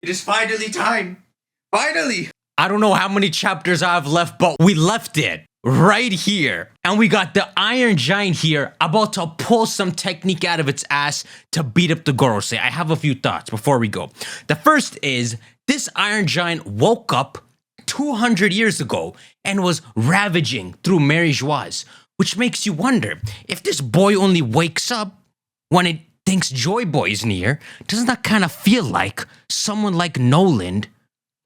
It is finally time. Finally. I don't know how many chapters I have left, but we left it right here. And we got the Iron Giant here about to pull some technique out of its ass to beat up the Gorosei. I have a few thoughts before we go. The first is this Iron Giant woke up 200 years ago and was ravaging through Marie-Joieuse, which makes you wonder if this boy only wakes up when it thinks Joy Boy is near. Doesn't that kind of feel like someone like Noland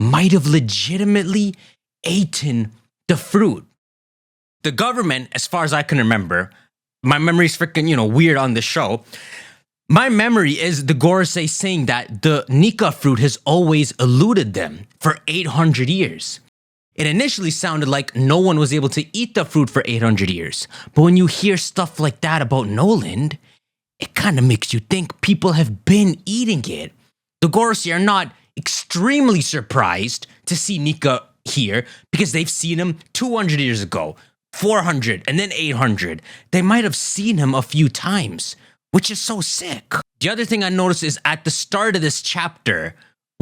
might have legitimately eaten the fruit? The government, as far as I can remember, my memory's freaking, weird on the show. My memory is the Gorosei saying that the Nika fruit has always eluded them for 800 years. It initially sounded like no one was able to eat the fruit for 800 years. But when you hear stuff like that about Noland, it kind of makes you think people have been eating it. The Gorosei are not extremely surprised to see Nika here because they've seen him 200 years ago, 400, and then 800. They might have seen him a few times, which is so sick. The other thing I noticed is at the start of this chapter,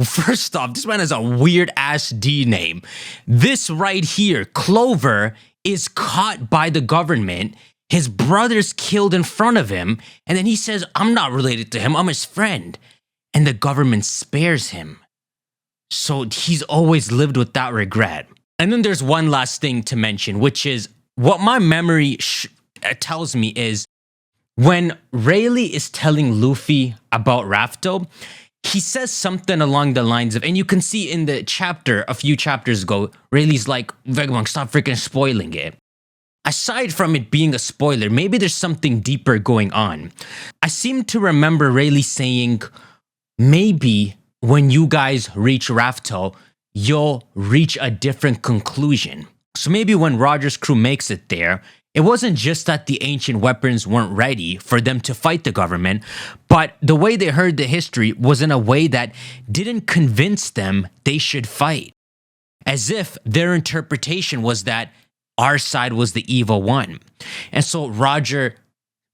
first off, this man has a weird-ass D name. This right here, Clover, is caught by the government. His brother's killed in front of him, and then he says, I'm not related to him, I'm his friend. And the government spares him. So he's always lived with that regret. And then there's one last thing to mention, which is what my memory tells me is when Rayleigh is telling Luffy about Rafto, he says something along the lines of, and you can see in the chapter a few chapters ago, Rayleigh's like, Vegapunk, stop freaking spoiling it. Aside from it being a spoiler, maybe there's something deeper going on. I seem to remember Rayleigh saying, maybe when you guys reach Rafto, you'll reach a different conclusion. So maybe when Roger's crew makes it there, it wasn't just that the ancient weapons weren't ready for them to fight the government, but the way they heard the history was in a way that didn't convince them they should fight. As if their interpretation was that our side was the evil one. And so Roger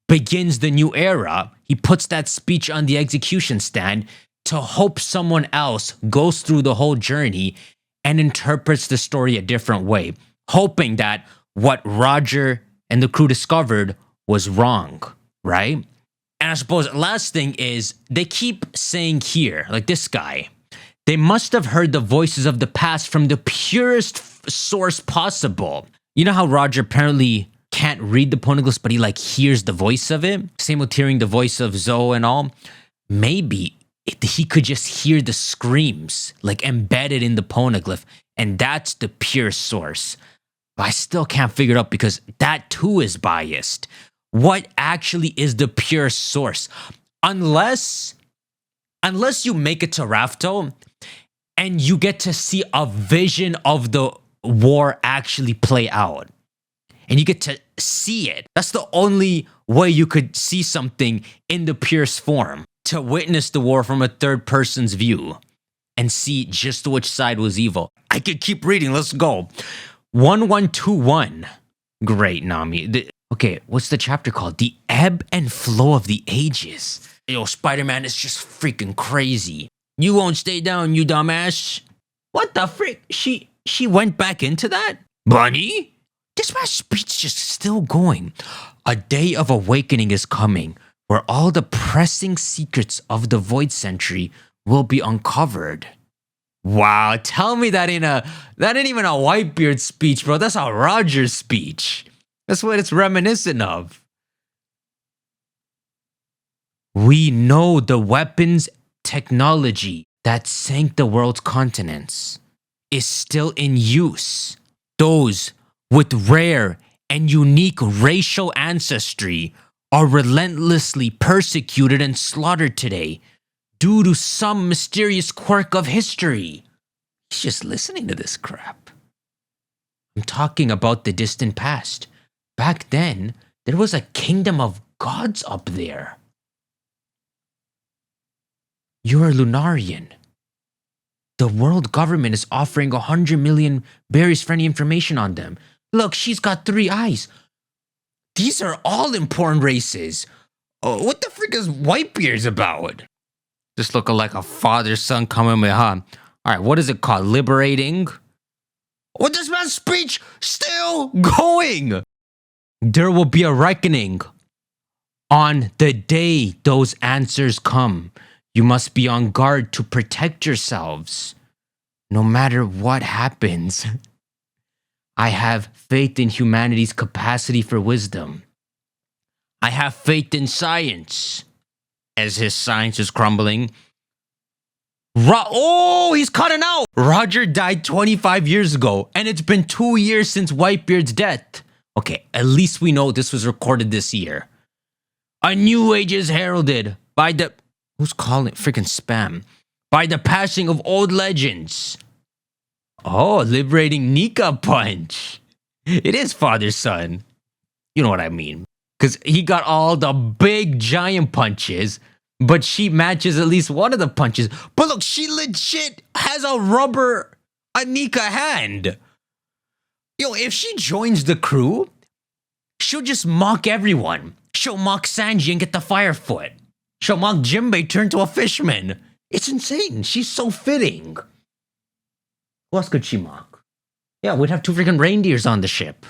begins the new era. He puts that speech on the execution stand to hope someone else goes through the whole journey and interprets the story a different way, hoping that what Roger and the crew discovered was wrong, right? And I suppose last thing is they keep saying here, like this guy, they must have heard the voices of the past from the purest source possible. You know how Roger apparently can't read the poneglyphs, but he hears the voice of it? Same with hearing the voice of Zoe and all. Maybe he could just hear the screams embedded in the poneglyph, and that's the pure source. But I still can't figure it out because that too is biased. What actually is the pure source? Unless you make it to Rafto and you get to see a vision of the war actually play out. And you get to see it. That's the only way you could see something in the purest form. To witness the war from a third person's view and see just which side was evil. I could keep reading. Let's go. 1121. Great, Nami. Okay, what's the chapter called? The Ebb and Flow of the Ages. Yo, Spider-Man is just freaking crazy. You won't stay down, you dumbass. What the frick? She went back into that? Bunny? This man's speech just still going. A day of awakening is coming, where all the pressing secrets of the Void Century will be uncovered. Wow, tell me that ain't even a Whitebeard speech, bro. That's a Roger speech. That's what it's reminiscent of. We know the weapons technology that sank the world's continents is still in use. Those with rare and unique racial ancestry are relentlessly persecuted and slaughtered today due to some mysterious quirk of history. He's just listening to this crap. I'm talking about the distant past. Back then, there was a kingdom of gods up there. You're a Lunarian. The world government is offering 100 million berries for any information on them. Look, she's got 3 eyes. These are all important races. Oh, what the frick is Whitebeard's about? This looking like a father-son Kamehameha. Alright, what is it called? Liberating? What this man's speech still going? There will be a reckoning. On the day those answers come, you must be on guard to protect yourselves. No matter what happens, I have faith in humanity's capacity for wisdom. I have faith in science. As his science is crumbling. He's cutting out! Roger died 25 years ago, and it's been 2 years since Whitebeard's death. Okay, at least we know this was recorded this year. A new age is heralded by the... Who's calling? Freaking spam. By the passing of old legends. Oh, liberating Nika Punch. It is father-son. You know what I mean. Because he got all the big giant punches, but she matches at least one of the punches. But look, she legit has a rubber Anika hand. Yo, if she joins the crew, she'll just mock everyone. She'll mock Sanji and get the fire foot. She'll mock Jinbei, turn to a fishman. It's insane. She's so fitting. Who else could she mock? Yeah, we'd have 2 freaking reindeers on the ship.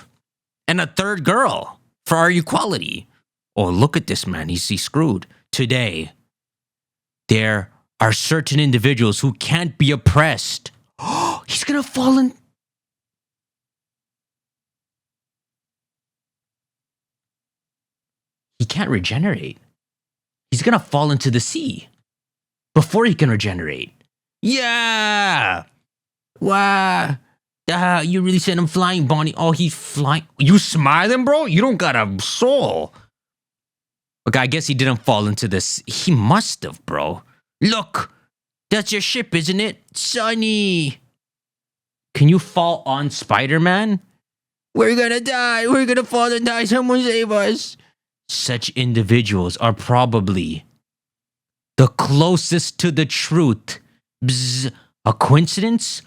And a 3rd girl for our equality. Oh, look at this man. He's screwed. Today, there are certain individuals who can't be oppressed. Oh, he's gonna fall in... He can't regenerate. He's gonna fall into the sea before he can regenerate. Yeah! Wow. You really sent him flying, Bonnie. Oh, he's flying. You smiling, bro? You don't got a soul. Okay, I guess he didn't fall into this. He must have, bro. Look, that's your ship, isn't it? Sonny. Can you fall on Spider-Man? We're gonna die. We're gonna fall and die. Someone save us. Such individuals are probably the closest to the truth. Bzz. A coincidence?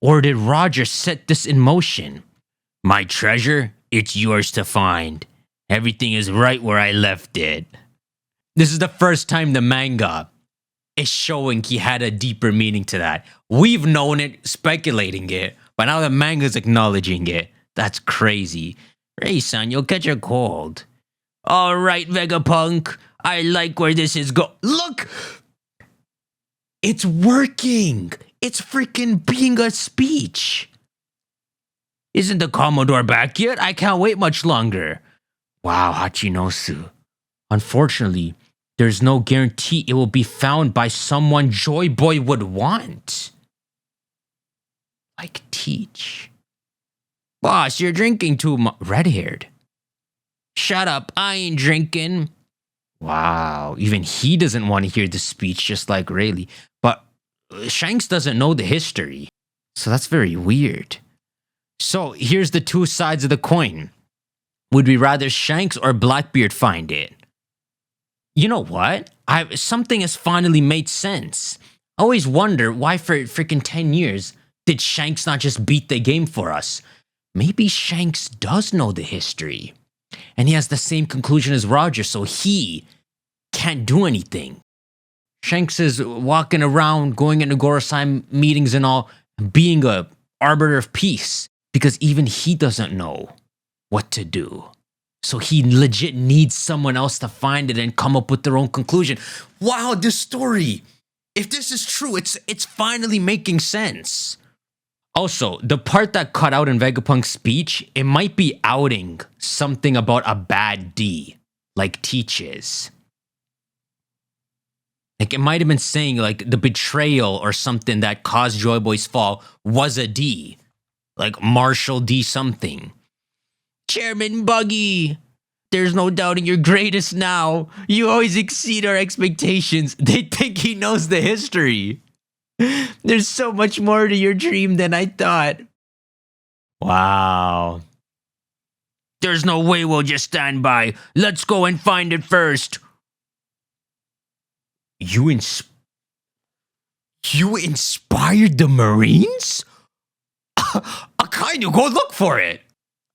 Or did Roger set this in motion? My treasure, it's yours to find. Everything is right where I left it. This is the first time the manga is showing he had a deeper meaning to that. We've known it, speculating it, but now the manga's acknowledging it. That's crazy. Hey, son, you'll catch a cold. All right, Vegapunk. I like where this is go. Look! It's working! It's freaking being a speech. Isn't the Commodore back yet? I can't wait much longer. Wow, Hachinosu. Unfortunately, there's no guarantee it will be found by someone Joy Boy would want. Like Teach. Boss, you're drinking too much. Red-haired. Shut up, I ain't drinking. Wow, even he doesn't want to hear the speech just like Rayleigh. But Shanks doesn't know the history. So that's very weird. So here's the 2 sides of the coin. Would we rather Shanks or Blackbeard find it? You know what? Something has finally made sense. I always wonder why for freaking 10 years did Shanks not just beat the game for us? Maybe Shanks does know the history. And he has the same conclusion as Roger, so he can't do anything. Shanks is walking around, going into Gorosei meetings and all, being a arbiter of peace, because even he doesn't know what to do. So he legit needs someone else to find it and come up with their own conclusion. Wow, this story, if this is true, it's finally making sense. Also, the part that cut out in Vegapunk's speech, it might be outing something about a bad D, like Teach's. Like, it might have been saying, like, the betrayal or something that caused Joy Boy's fall was a D. Like, Marshall D something. Chairman Buggy, there's no doubting you're greatest now. You always exceed our expectations. They think he knows the history. There's so much more to your dream than I thought. Wow. There's no way we'll just stand by. Let's go and find it first. You inspired the Marines? Akainu, go look for it.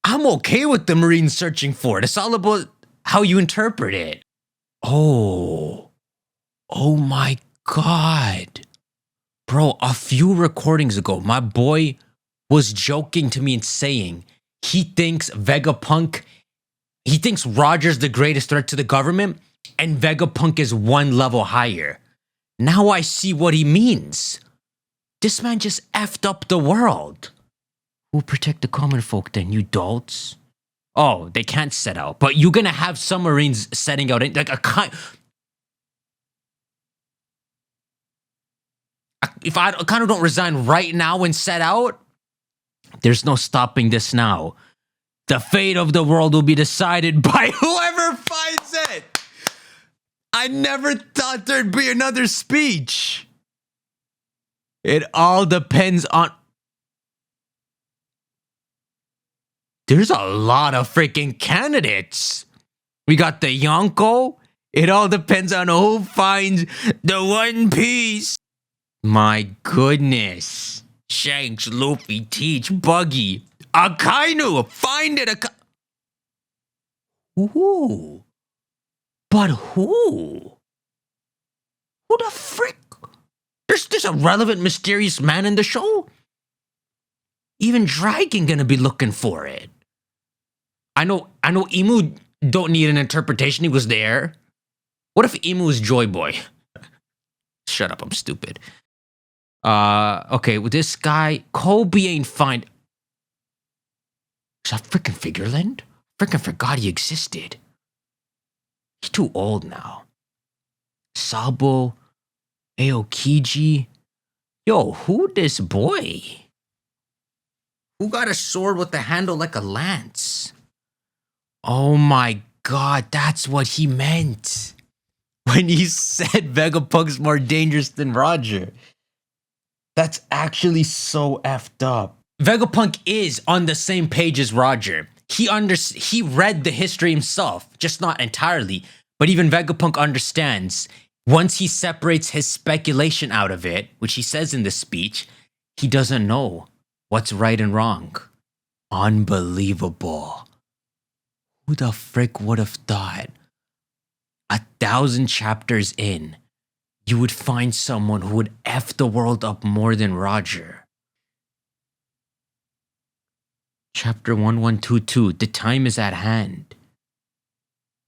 I'm okay with the Marines searching for it. It's all about how you interpret it. Oh my god. Bro, a few recordings ago, my boy was joking to me and saying he thinks he thinks Roger's the greatest threat to the government and Vegapunk is one level higher. Now I see what he means. This man just effed up the world. Who protect the common folk then, you dolts? Oh, they can't set out, but you're gonna have submarines setting out like a kind. If I kind of don't resign right now and set out, there's no stopping this now. The fate of the world will be decided by whoever finds it. I never thought there'd be another speech. It all depends on... There's a lot of freaking candidates. We got the Yonko. It all depends on who finds the One Piece. My goodness. Shanks, Luffy, Teach, Buggy, Akainu, find it. Who? But who? Who the frick? There's a relevant, mysterious man in the show? Even Dragon gonna be looking for it. I know Imu don't need an interpretation, he was there. What if Imu is Joy Boy? Shut up, I'm stupid. Okay, with this guy, Kobe ain't find... Is that freaking Figureland? Freaking forgot he existed. He's too old now. Sabo, Aokiji. Yo, who this boy? Who got a sword with a handle like a lance? Oh my god, that's what he meant. When he said Vegapunk's more dangerous than Roger. That's actually so effed up. Vegapunk is on the same page as Roger. He read the history himself, just not entirely. But even Vegapunk understands, once he separates his speculation out of it, which he says in the speech, he doesn't know what's right and wrong. Unbelievable. Who the frick would have thought 1,000 chapters in, you would find someone who would F the world up more than Roger. Chapter 1122, the time is at hand.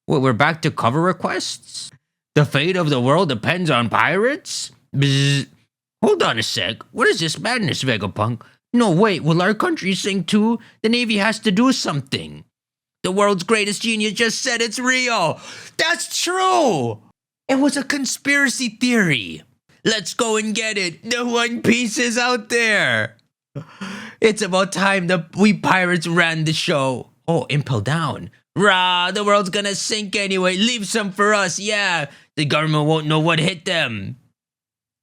What, we're back to cover requests? The fate of the world depends on pirates? Bzz. Hold on a sec, what is this madness, Vegapunk? No, wait, will our country sing too? The Navy has to do something. The world's greatest genius just said it's real. That's true! It was a conspiracy theory. Let's go and get it. The One Piece is out there. It's about time we pirates ran the show. Oh, impel down. Rah, the world's gonna sink anyway. Leave some for us, yeah. The government won't know what hit them.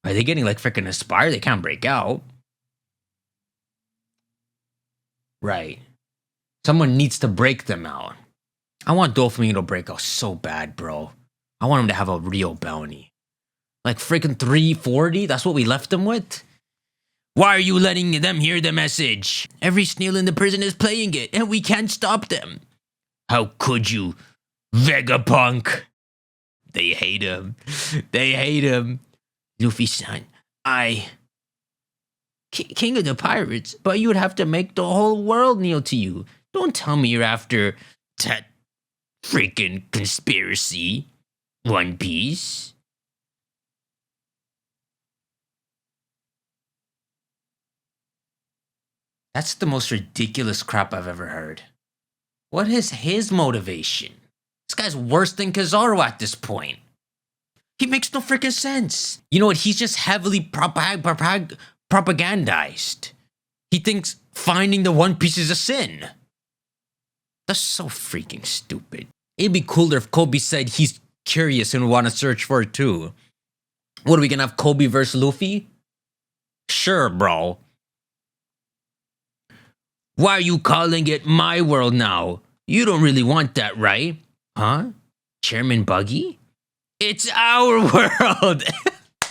Are they getting like freaking Aspire? They can't break out. Right. Someone needs to break them out. I want Doflamingo to break out so bad, bro. I want him to have a real bounty. Like freaking 340? That's what we left him with? Why are you letting them hear the message? Every snail in the prison is playing it, and we can't stop them. How could you, Vegapunk? They hate him. They hate him. Luffy-san, King of the Pirates, but you would have to make the whole world kneel to you. Don't tell me you're after that freaking conspiracy. One Piece. That's the most ridiculous crap I've ever heard. What is his motivation? This guy's worse than Kizaru at this point. He makes no freaking sense. You know what? He's just heavily propagandized. He thinks finding the One Piece is a sin. That's so freaking stupid. It'd be cooler if Kobe said he's curious and want to search for it too. What, are we gonna have Kobe versus Luffy? Sure, bro. Why are you calling it my world now? You don't really want that, right? Huh? Chairman Buggy? It's our world!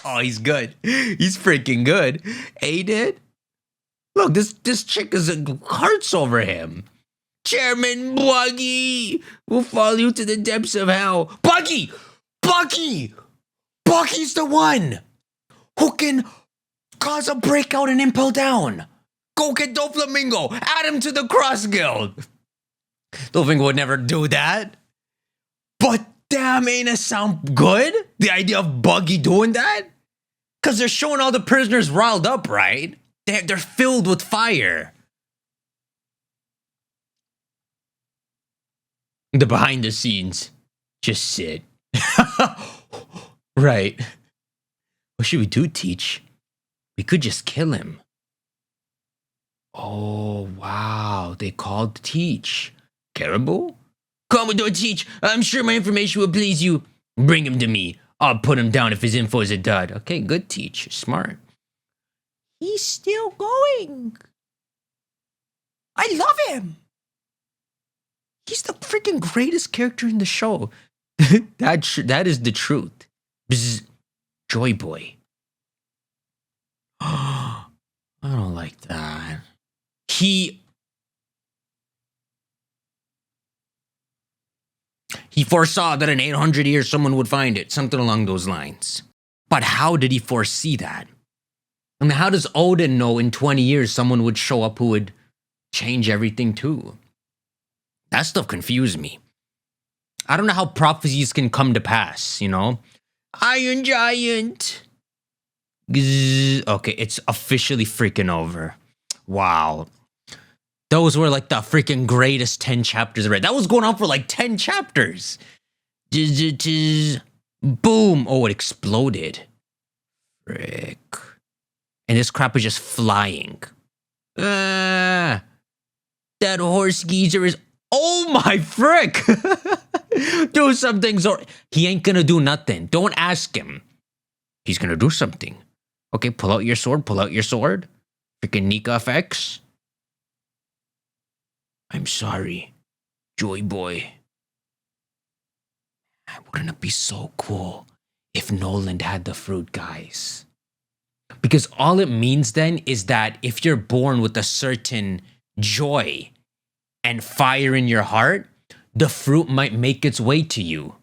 Oh, he's good. He's freaking good. Aided? Look, this chick is hearts over him. Chairman Buggy will follow you to the depths of hell. Buggy! Buggy! Buggy's the one! who can cause a breakout and impel down. Go get Doflamingo. Add him to the Cross Guild. Doflamingo would never do that. But damn, ain't it sound good? The idea of Buggy doing that? Because they're showing all the prisoners riled up, right? They're filled with fire. The behind the scenes. Just sit. Right. What should we do, Teach? We could just kill him. Oh, wow. They called Teach. Caribou? Commodore Teach, I'm sure my information will please you. Bring him to me. I'll put him down if his info is a dud. Okay, good, Teach. Smart. He's still going. I love him. He's the freaking greatest character in the show. That is the truth. Bzz. Joy Boy. I don't like that. He foresaw that in 800 years someone would find it. Something along those lines. But how did he foresee that? I mean, how does Odin know in 20 years someone would show up who would change everything too? That stuff confused me. I don't know how prophecies can come to pass, you know? Iron Giant. Gzz. Okay, it's officially freaking over. Wow. Those were like the freaking greatest 10 chapters I read. That was going on for like 10 chapters. Boom. Oh, it exploded. Frick. And this crap is just flying. That horse geezer is... Oh my frick! Do something. He ain't gonna do nothing. Don't ask him. He's gonna do something. Okay, pull out your sword. Pull out your sword. Freaking Nika effects. I'm sorry, Joy Boy. Wouldn't it be so cool if Noland had the fruit, guys? Because all it means then is that if you're born with a certain joy and fire in your heart, the fruit might make its way to you,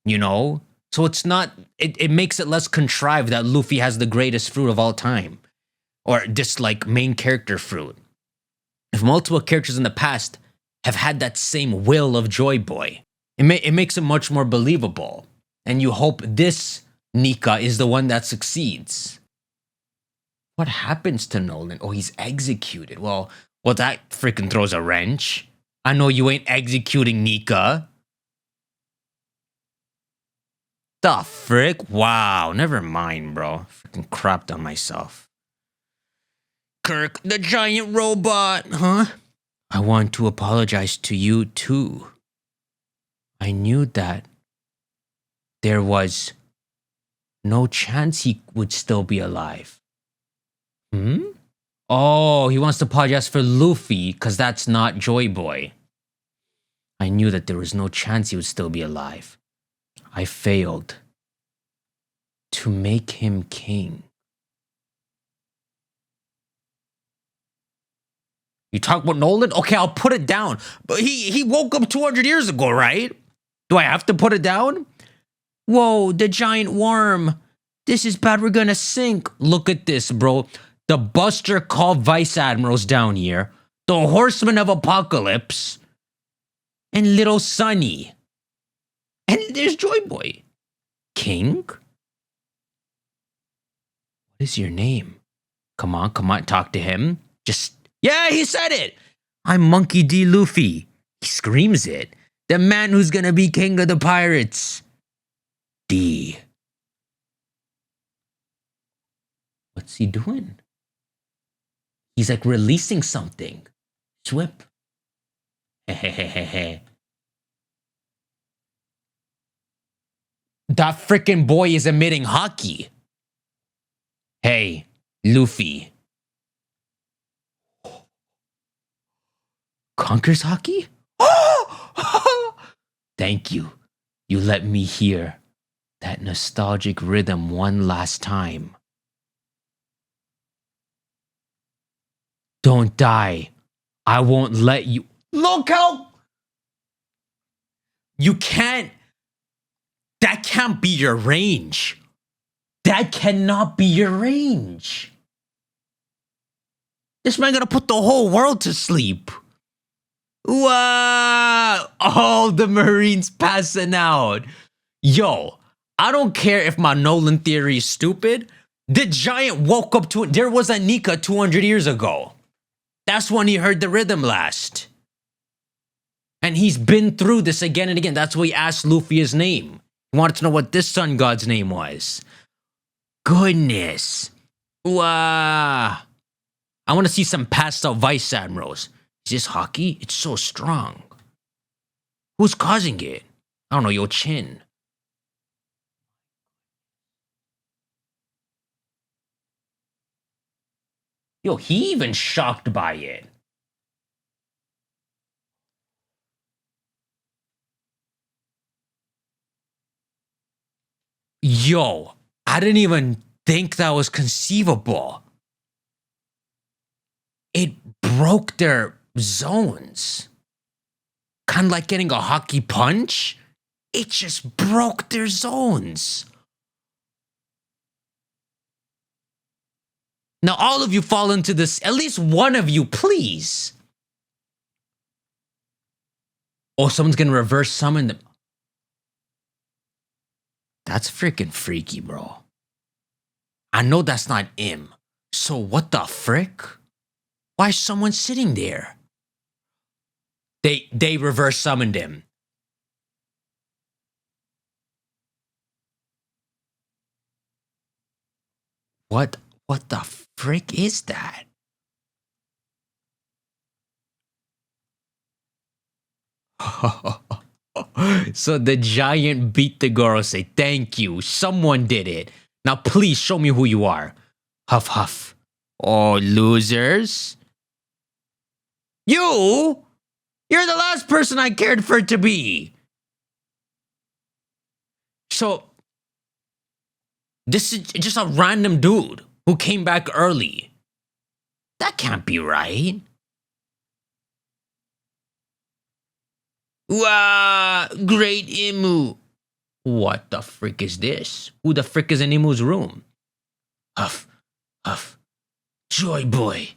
you know? So it's not, it makes it less contrived that Luffy has the greatest fruit of all time. Or just like main character fruit. If multiple characters in the past have had that same will of Joy Boy, it makes it much more believable. And you hope this Nika is the one that succeeds. What happens to Nolan? Oh, he's executed. Well, that freaking throws a wrench. I know you ain't executing Nika. The frick? Wow, never mind, bro. Freaking crapped on myself. Kirk, the giant robot, huh? I want to apologize to you, too. I knew that there was no chance he would still be alive. Oh, he wants to apologize for Luffy, because that's not Joy Boy. I knew that there was no chance he would still be alive. I failed to make him king. You talk about Nolan? Okay, I'll put it down. But he woke up 200 years ago, right? Do I have to put it down? Whoa, the giant worm. This is bad, we're gonna sink. Look at this, bro. The Buster called Vice Admirals down here. The Horsemen of Apocalypse. And Little Sunny. And there's Joy Boy. King? What is your name? Come on, talk to him. Yeah, he said it. I'm Monkey D. Luffy. He screams it. The man who's gonna be king of the pirates. D. What's he doing? He's like releasing something. Swip. Hehehehe. That frickin' boy is emitting hockey. Hey, Luffy. Conquers hockey? Thank you. You let me hear that nostalgic rhythm one last time. Don't die. I won't let you. Look how... You can't... That can't be your range. That cannot be your range. This man gonna put the whole world to sleep. Wow! All the Marines passing out. Yo, I don't care if my Nolan theory is stupid. The giant woke up to it. There was a Nika 200 years ago. That's when he heard the rhythm last. And he's been through this again and again. That's why he asked Luffy his name. He wanted to know what this sun god's name was. Goodness. Wow. I want to see some passed out vice admirals. Is this hockey? It's so strong. Who's causing it? I don't know, your chin. Yo, he even shocked by it. Yo, I didn't even think that was conceivable. It broke their zones. Kind of like getting a hockey punch. It just broke their zones. Now, all of you fall into this. At least one of you, please. Oh, someone's going to reverse summon them. That's freaking freaky, bro. I know that's not him. So what the frick? Why is someone sitting there? They reverse summoned him. What the frick is that? So the giant beat the Gorosei. Thank you. Someone did it. Now please show me who you are. Huff huff. Oh, losers. You? You're the last person I cared for it to be. So, this is just a random dude who came back early. That can't be right. Wow, great Imu. What the frick is this? Who the frick is in Imu's room? Huff, huff. Joy boy.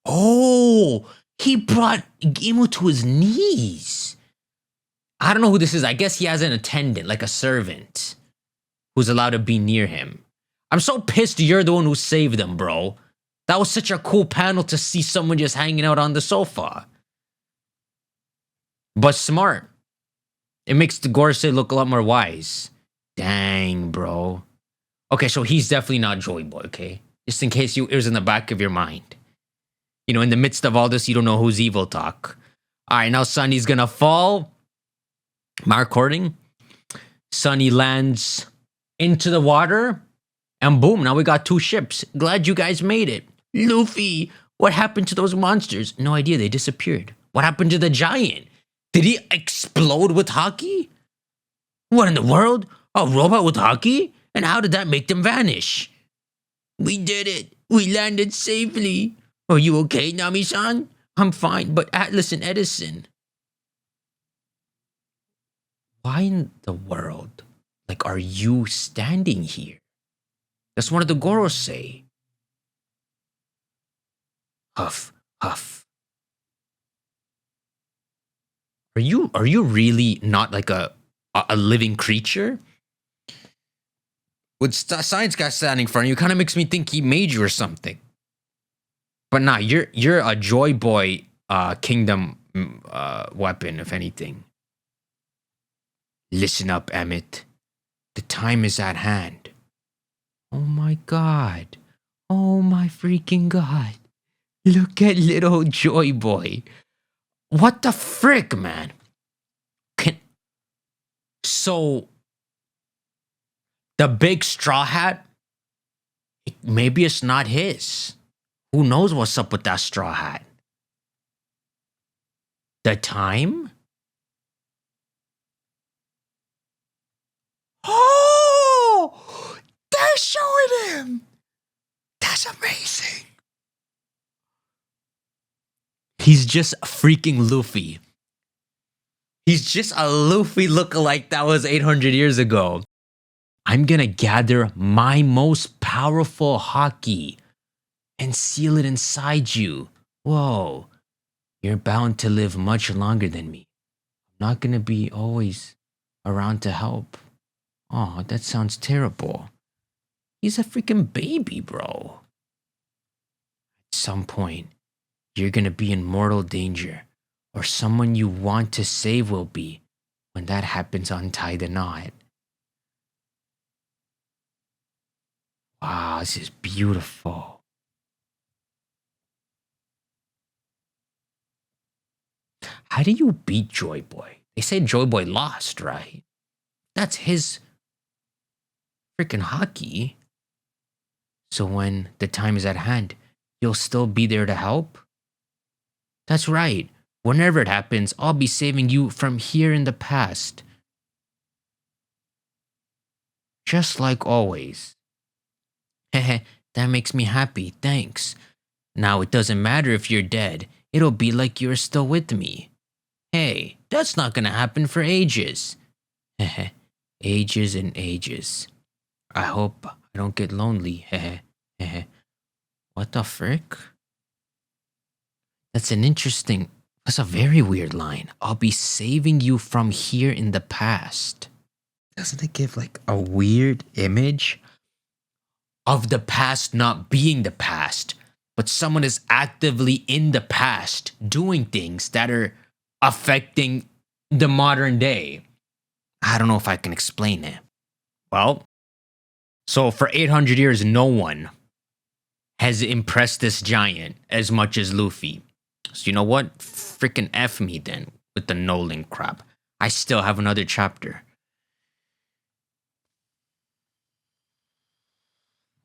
Oh, he brought Imu to his knees. I don't know who this is. I guess he has an attendant, like a servant, who's allowed to be near him. I'm so pissed you're the one who saved them, bro. That was such a cool panel to see someone just hanging out on the sofa. But smart. It makes the Gorosei look a lot more wise. Dang, bro. Okay, so he's definitely not Joy Boy, okay? Just in case it was in the back of your mind. You know, in the midst of all this, you don't know who's evil talk. All right, now Sunny's gonna fall. Am I recording? Sunny lands into the water. And boom, now we got 2 ships. Glad you guys made it. Luffy, what happened to those monsters? No idea, they disappeared. What happened to the giant? Did he explode with hockey? What in the world? A robot with hockey? And how did that make them vanish? We did it. We landed safely. Are you okay, Nami-san? I'm fine, but Atlas and Edison. Why in the world, like, are you standing here? That's one of the Gorosei. Huff, huff. Are you really not like a living creature? With science guy standing in front of you, kind of makes me think he made you or something. But nah, you're a Joy Boy kingdom weapon, if anything. Listen up, Emmett. The time is at hand. Oh my god. Oh my freaking god. Look at little Joy Boy. What the frick, man? So, the big straw hat, maybe it's not his. Who knows what's up with that straw hat? The time? Oh! They're showing him! That's amazing. He's just freaking Luffy. He's just a Luffy lookalike that was 800 years ago. I'm gonna gather my most powerful haki and seal it inside you. Whoa, you're bound to live much longer than me. I'm not gonna be always around to help. Oh, that sounds terrible. He's a freaking baby, bro. At some point, you're gonna be in mortal danger, or someone you want to save will be. When that happens, untie the knot. Wow, this is beautiful. How do you beat Joy Boy? They say Joy Boy lost, right? That's his freaking haki. So when the time is at hand, you'll still be there to help? That's right. Whenever it happens, I'll be saving you from here in the past. Just like always. Heh, that makes me happy, thanks. Now it doesn't matter if you're dead, it'll be like you're still with me. Hey, that's not gonna happen for ages. Heh, ages and ages. I hope I don't get lonely, heh. What the frick? That's a very weird line. I'll be saving you from here in the past. Doesn't it give like a weird image of the past not being the past, but someone is actively in the past doing things that are affecting the modern day? I don't know if I can explain it. Well, so for 800 years, no one has impressed this giant as much as Luffy. So you know what? Freaking F me then with the no link crap. I still have another chapter.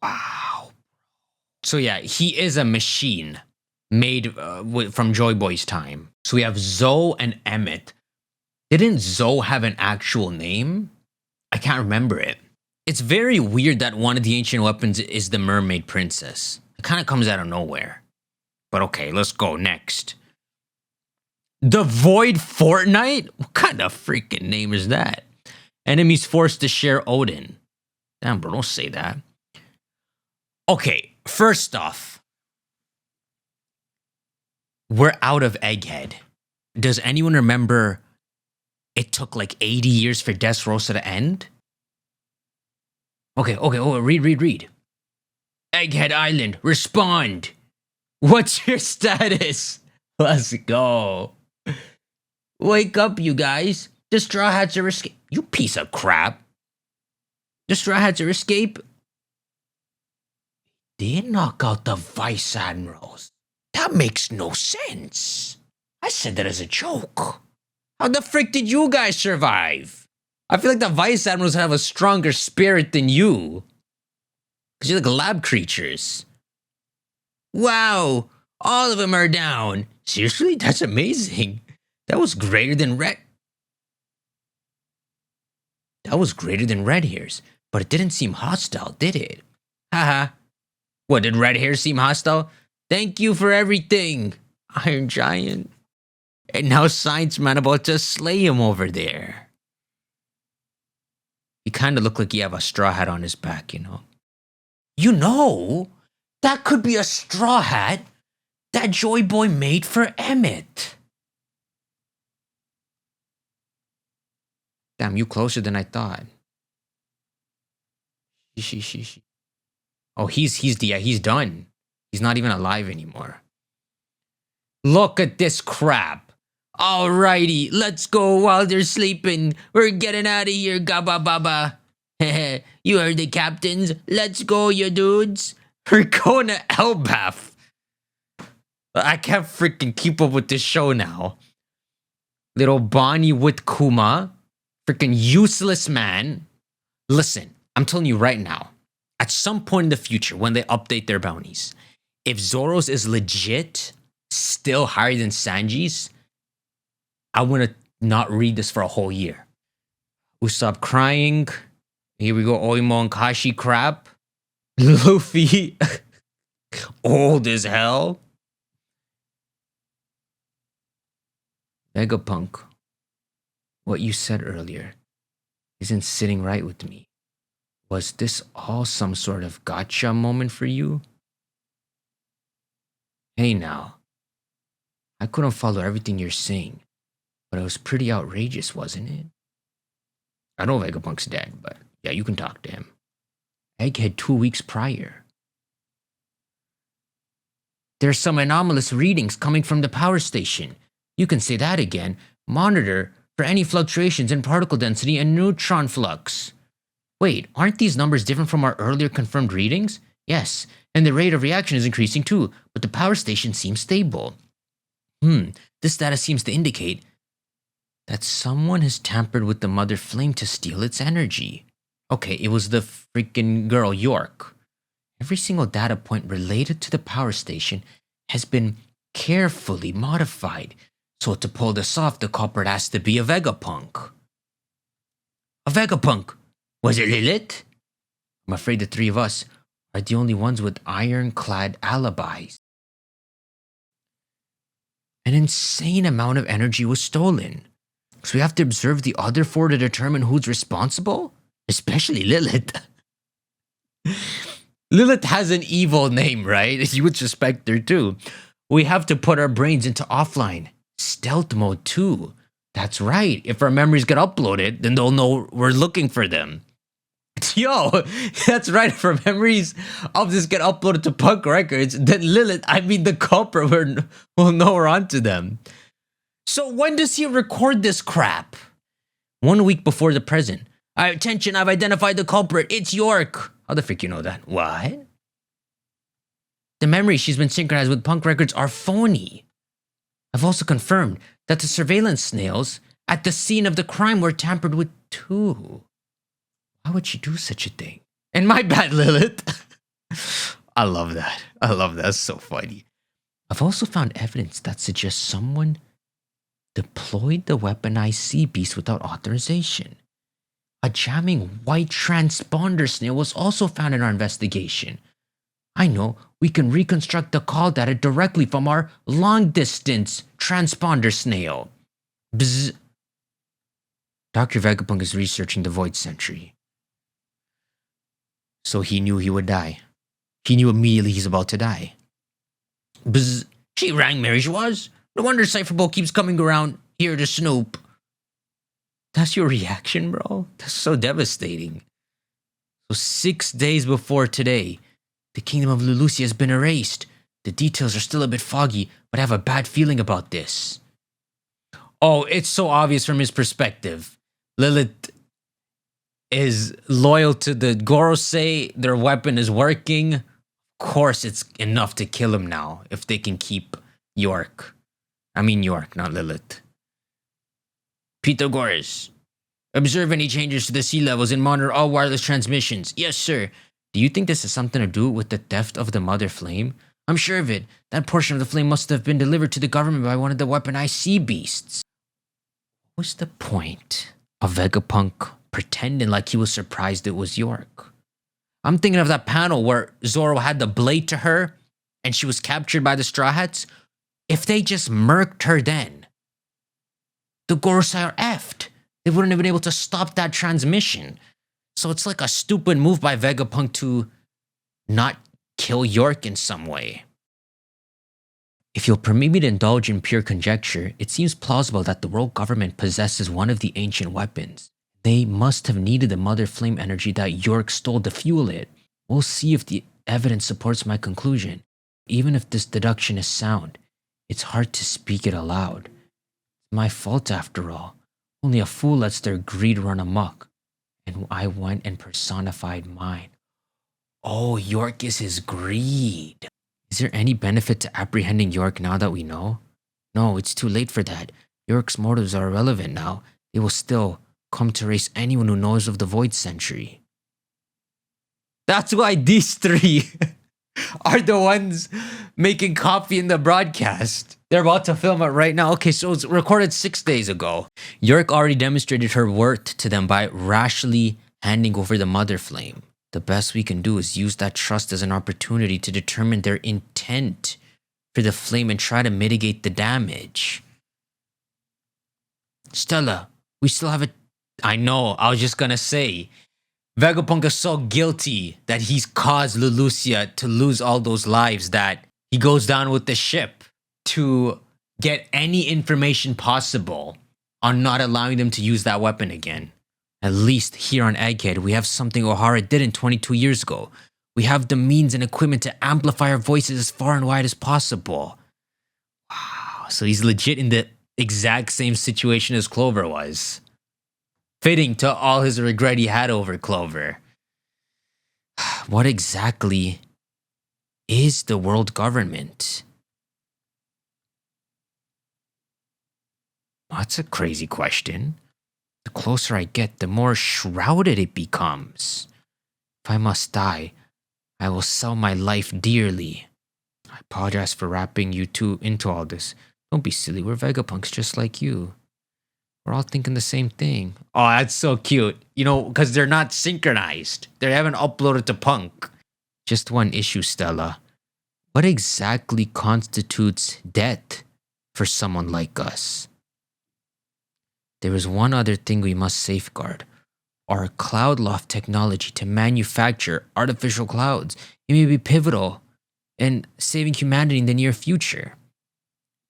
Wow. So yeah, he is a machine made from Joy Boy's time. So we have Zoe and Emmett. Didn't Zoe have an actual name? I can't remember it. It's very weird that one of the ancient weapons is the mermaid princess. It kind of comes out of nowhere. But okay, let's go next. The Void Fortnite? What kind of freaking name is that? Enemies forced to share Odin. Damn, bro, don't say that. Okay, first off, we're out of Egghead. Does anyone remember it took like 80 years for Dressrosa to end? Okay, read. Egghead Island, respond. What's your status? Let's go. Wake up, you guys. The Straw Hats are escape. You piece of crap. The Straw Hats are escape. They knock out the Vice Admirals. That makes no sense. I said that as a joke. How the frick did you guys survive? I feel like the Vice Admirals have a stronger spirit than you. Because you're like lab creatures. Wow, all of them are down. Seriously? That's amazing. That was greater than Red. That was greater than Red Hair's. But it didn't seem hostile, did it? Haha. What, did Red Hair seem hostile? Thank you for everything, Iron Giant. And now Science Man about to slay him over there. He kind of looked like he have a straw hat on his back, you know? You know, that could be a straw hat that Joy Boy made for Emmett. Damn, you closer than I thought. Oh, he's done. He's not even alive anymore. Look at this crap. Alrighty, let's go while they're sleeping. We're getting out of here, Gabba Baba. You heard the captains. Let's go, you dudes. We're going to Elbaf. I can't freaking keep up with this show now. Little Bonnie with Kuma. Freaking useless man. Listen, I'm telling you right now. At some point in the future, when they update their bounties, if Zoro's is legit still higher than Sanji's, I want to not read this for a whole year. Usopp crying. Here we go, Oimo and Kashi crap. Luffy, old as hell. Vegapunk, what you said earlier isn't sitting right with me. Was this all some sort of gotcha moment for you? Hey now, I couldn't follow everything you're saying, but it was pretty outrageous, wasn't it? I know Vegapunk's dead, but yeah, you can talk to him. Egghead 2 weeks prior. There's some anomalous readings coming from the power station. You can say that again. Monitor for any fluctuations in particle density and neutron flux. Wait, aren't these numbers different from our earlier confirmed readings? Yes, and the rate of reaction is increasing too, but the power station seems stable. This data seems to indicate that someone has tampered with the mother flame to steal its energy. Okay, it was the freaking girl, York. Every single data point related to the power station has been carefully modified. So to pull this off, the culprit has to be a Vegapunk. A Vegapunk? Was it Lilith? I'm afraid the three of us are the only ones with ironclad alibis. An insane amount of energy was stolen. So we have to observe the other four to determine who's responsible? Especially Lilith. Lilith has an evil name, right? You would suspect her too. We have to put our brains into offline. Stealth mode too. That's right. If our memories get uploaded, then they'll know we're looking for them. Yo, that's right. If our memories of this get uploaded to Punk Records, then Lilith, the culprit, will know we're onto them. So when does he record this crap? 1 week before the present. Attention, I've identified the culprit. It's York. How the frick you know that? What? The memories she's been synchronized with Punk Records are phony. I've also confirmed that the surveillance snails at the scene of the crime were tampered with too. Why would she do such a thing? And my bad, Lilith. I love that. That's so funny. I've also found evidence that suggests someone deployed the weaponized sea beast without authorization. A jamming white transponder snail was also found in our investigation. I know we can reconstruct the call data directly from our long-distance transponder snail. Bzz. Dr. Vegapunk is researching the Void Sentry. So he knew he would die. He knew immediately he's about to die. Bzz. She rang Mary, she was. No wonder Cypherbolt keeps coming around here to snoop. That's your reaction, bro? That's so devastating. So 6 days before today, the kingdom of Lulusia has been erased. The details are still a bit foggy, but I have a bad feeling about this. Oh, it's so obvious from his perspective. Lilith is loyal to the Gorosei. Their weapon is working. Of course, it's enough to kill him now if they can keep York. York, not Lilith. Pythagoras, observe any changes to the sea levels and monitor all wireless transmissions. Yes, sir. Do you think this has something to do with the theft of the Mother Flame? I'm sure of it. That portion of the flame must have been delivered to the government by one of the weaponized sea beasts. What's the point of Vegapunk pretending like he was surprised it was York? I'm thinking of that panel where Zoro had the blade to her and she was captured by the Straw Hats. If they just murked her then, the Gorosei are effed. They wouldn't have been able to stop that transmission. So it's like a stupid move by Vegapunk to not kill York in some way. If you'll permit me to indulge in pure conjecture, it seems plausible that the world government possesses one of the ancient weapons. They must have needed the Mother Flame energy that York stole to fuel it. We'll see if the evidence supports my conclusion. Even if this deduction is sound, it's hard to speak it aloud. It's my fault after all. Only a fool lets their greed run amok. And I went and personified mine. Oh, York is his greed. Is there any benefit to apprehending York now that we know? No, it's too late for that. York's motives are irrelevant now. They will still come to erase anyone who knows of the Void Sentry. That's why these three are the ones making coffee in the broadcast. They're about to film it right now. Okay, so it's recorded 6 days ago. York already demonstrated her worth to them by rashly handing over the Mother Flame. The best we can do is use that trust as an opportunity to determine their intent for the flame and try to mitigate the damage. Stella, we still have a... I know, I was just gonna say. Vegapunk is so guilty that he's caused Lulusia to lose all those lives that he goes down with the ship to get any information possible on not allowing them to use that weapon again. At least here on Egghead, we have something Ohara didn't 22 years ago. We have the means and equipment to amplify our voices as far and wide as possible. Wow, so he's legit in the exact same situation as Clover was. Fitting to all his regret he had over Clover. What exactly is the world government? That's a crazy question. The closer I get, the more shrouded it becomes. If I must die, I will sell my life dearly. I apologize for wrapping you two into all this. Don't be silly, we're Vegapunks just like you. We're all thinking the same thing. Oh, that's so cute. You know, because they're not synchronized. They haven't uploaded to Punk. Just one issue, Stella. What exactly constitutes death for someone like us? There is one other thing we must safeguard. Our cloud loft technology to manufacture artificial clouds. It may be pivotal in saving humanity in the near future.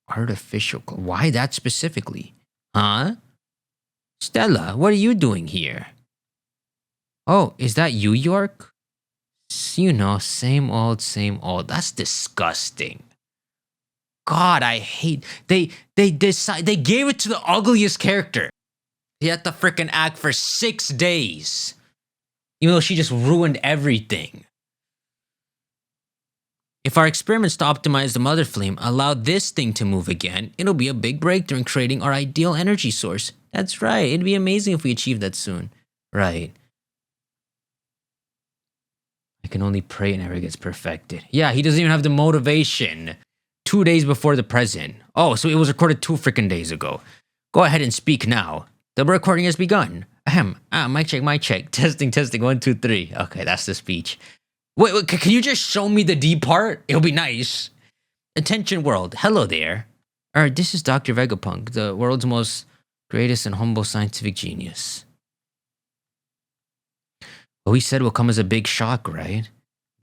Artificial... Why that specifically? Huh? Stella, what are you doing here? Oh, is that you, York? You know, same old, same old. That's disgusting. God, I hate... They gave it to the ugliest character. He had to frickin' act for 6 days. Even though she just ruined everything. If our experiments to optimize the mother flame allow this thing to move again, it'll be a big breakthrough in creating our ideal energy source. That's right, it'd be amazing if we achieve that soon. Right. I can only pray it never gets perfected. Yeah, he doesn't even have the motivation. 2 days before the present. Oh, so it was recorded 2 freaking days ago. Go ahead and speak now. The recording has begun. Ahem. Mic check, mic check. Testing, testing. 1, 2, 3. Okay, that's the speech. Wait, can you just show me the D part? It'll be nice. Attention world. Hello there. This is Dr. Vegapunk, the world's most greatest and humble scientific genius. What we said will come as a big shock, right?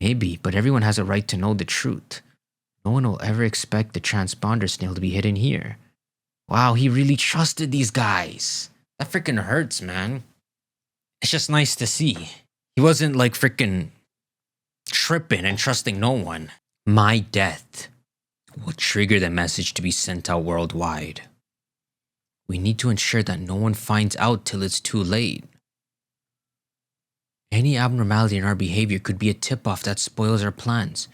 Maybe, but everyone has a right to know the truth. No one will ever expect the transponder snail to be hidden here. Wow, he really trusted these guys. That freaking hurts, man. It's just nice to see. He wasn't like freaking tripping and trusting no one. My death will trigger the message to be sent out worldwide. We need to ensure that no one finds out till it's too late. Any abnormality in our behavior could be a tip-off that spoils our plans.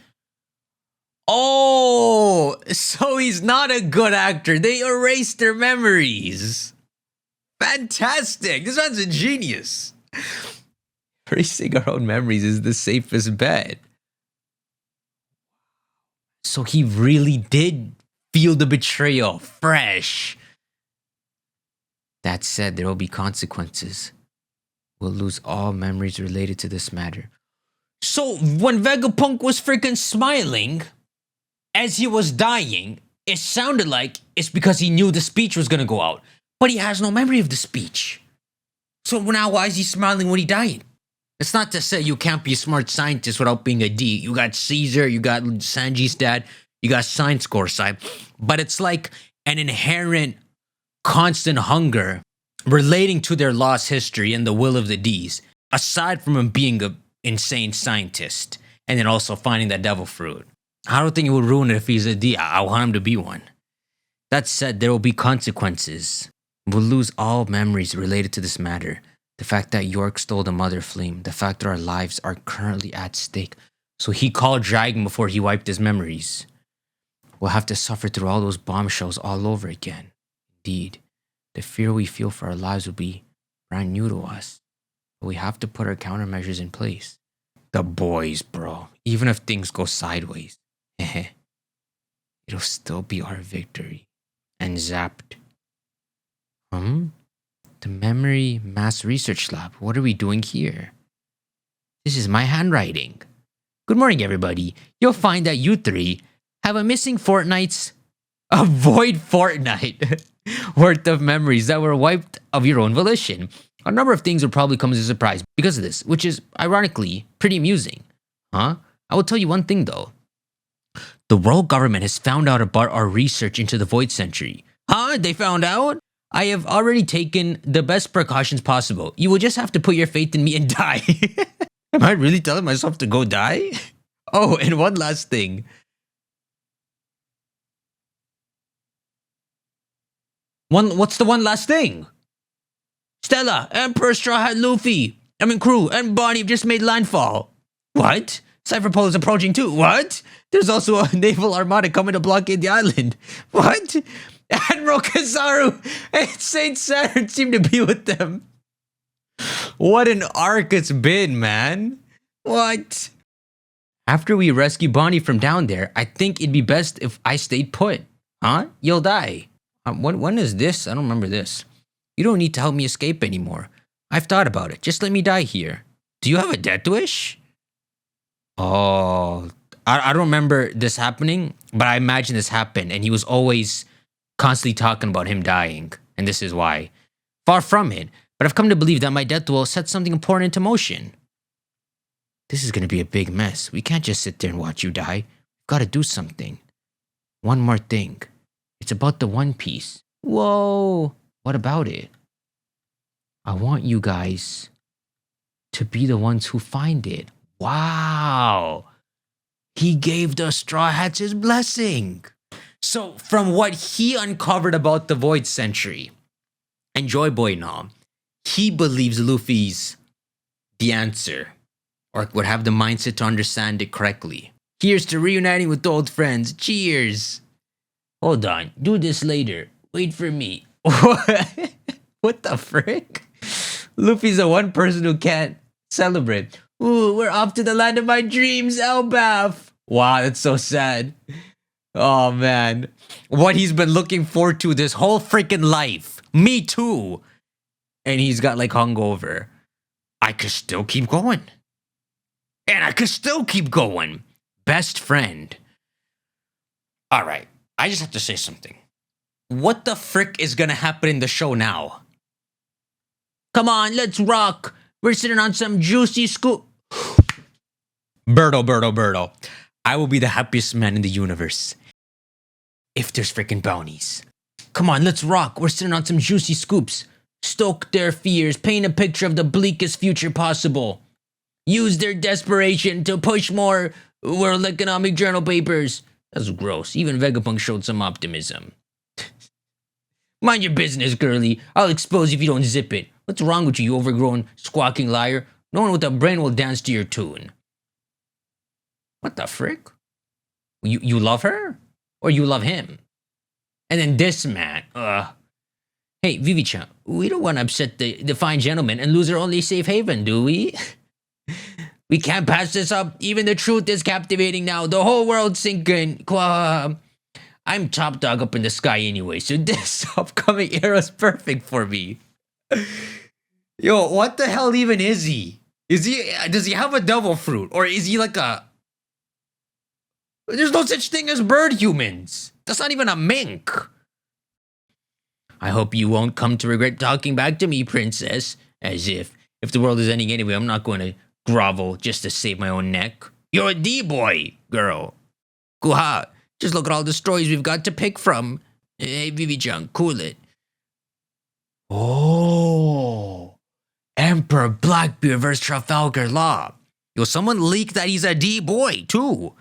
Oh, so he's not a good actor. They erased their memories. Fantastic. This man's a genius. Erasing our own memories is the safest bet. So he really did feel the betrayal fresh. That said, there will be consequences. We'll lose all memories related to this matter. So when Vegapunk was freaking smiling as he was dying, it sounded like it's because he knew the speech was gonna go out. But he has no memory of the speech. So now why is he smiling when he died? It's not to say you can't be a smart scientist without being a D. You got Caesar, you got Sanji's dad, you got Science Corps side. But it's like an inherent constant hunger relating to their lost history and the will of the D's, aside from him being an insane scientist and then also finding that devil fruit. I don't think it would ruin it if he's a D. I want him to be one. That said, there will be consequences. We'll lose all memories related to this matter. The fact that York stole the mother flame, the fact that our lives are currently at stake. So he called Dragon before he wiped his memories. We'll have to suffer through all those bombshells all over again. Indeed, the fear we feel for our lives will be brand new to us. But we have to put our countermeasures in place. The boys, bro. Even if things go sideways, it'll still be our victory. And zapped. The Memory Mass Research Lab. What are we doing here? This is my handwriting. Good morning, everybody. You'll find that you three have a missing fortnights Avoid fortnight worth of memories that were wiped of your own volition. A number of things will probably come as a surprise because of this, which is ironically pretty amusing. Huh? I will tell you one thing though. The world government has found out about our research into the Void Century. Huh? They found out? I have already taken the best precautions possible. You will just have to put your faith in me and die. Am I really telling myself to go die? Oh, and one last thing. What's the one last thing? Stella, Emperor, Straw Hat, Luffy, crew, and Bonnie have just made landfall. What? Cypherpole is approaching too. What? There's also a naval armada coming to blockade the island. What? Admiral Kizaru and Saint Saturn seem to be with them. What an arc it's been, man. What? After we rescue Bonnie from down there, I think it'd be best if I stayed put. Huh? You'll die. When is this? I don't remember this. You don't need to help me escape anymore. I've thought about it. Just let me die here. Do you have a death wish? Oh, I don't remember this happening, but I imagine this happened, and he was always constantly talking about him dying, and this is why. Far from it, but I've come to believe that my death will set something important into motion. This is going to be a big mess. We can't just sit there and watch you die. We've got to do something. One more thing. It's about the One Piece. Whoa. What about it? I want you guys to be the ones who find it. Wow. He gave the Straw Hats his blessing. So from what he uncovered about the Void Century and Joy Boy and all, he believes Luffy's the answer, or would have the mindset to understand it correctly. Here's to reuniting with old friends. Cheers. Hold on. Do this later. Wait for me. What the frick? Luffy's the one person who can't celebrate. Ooh, we're off to the land of my dreams, Elbaf. Wow, that's so sad. Oh, man. What he's been looking forward to this whole freaking life. Me too. And he's got like hungover. I could still keep going. And I could still keep going. Best friend. All right. I just have to say something. What the frick is gonna happen in the show now? Come on, let's rock. We're sitting on some juicy scoop. Birdo. I will be the happiest man in the universe. If there's freaking bounties. Come on, let's rock. We're sitting on some juicy scoops. Stoke their fears. Paint a picture of the bleakest future possible. Use their desperation to push more World Economic Journal papers. That's gross. Even Vegapunk showed some optimism. Mind your business, girly. I'll expose you if you don't zip it. What's wrong with you, overgrown, squawking liar? No one with a brain will dance to your tune. What the frick? You love her? Or you love him? And then this man, Hey, Vivi-chan, we don't want to upset the fine gentleman and lose our only safe haven, do we? We can't pass this up. Even the truth is captivating now. The whole world's sinking. I'm top dog up in the sky anyway, so this upcoming era is perfect for me. Yo, what the hell even is he? Does he have a devil fruit? Or is he like a... There's no such thing as bird humans. That's not even a mink. I hope you won't come to regret talking back to me, princess. As if the world is ending anyway, I'm not going to grovel just to save my own neck. You're a D-boy, girl. Kuha, just look at all the stories we've got to pick from. Hey, Vivi-chan, cool it. Oh. Emperor Blackbeard versus Trafalgar Law. Yo, someone leaked that he's a D-boy, too.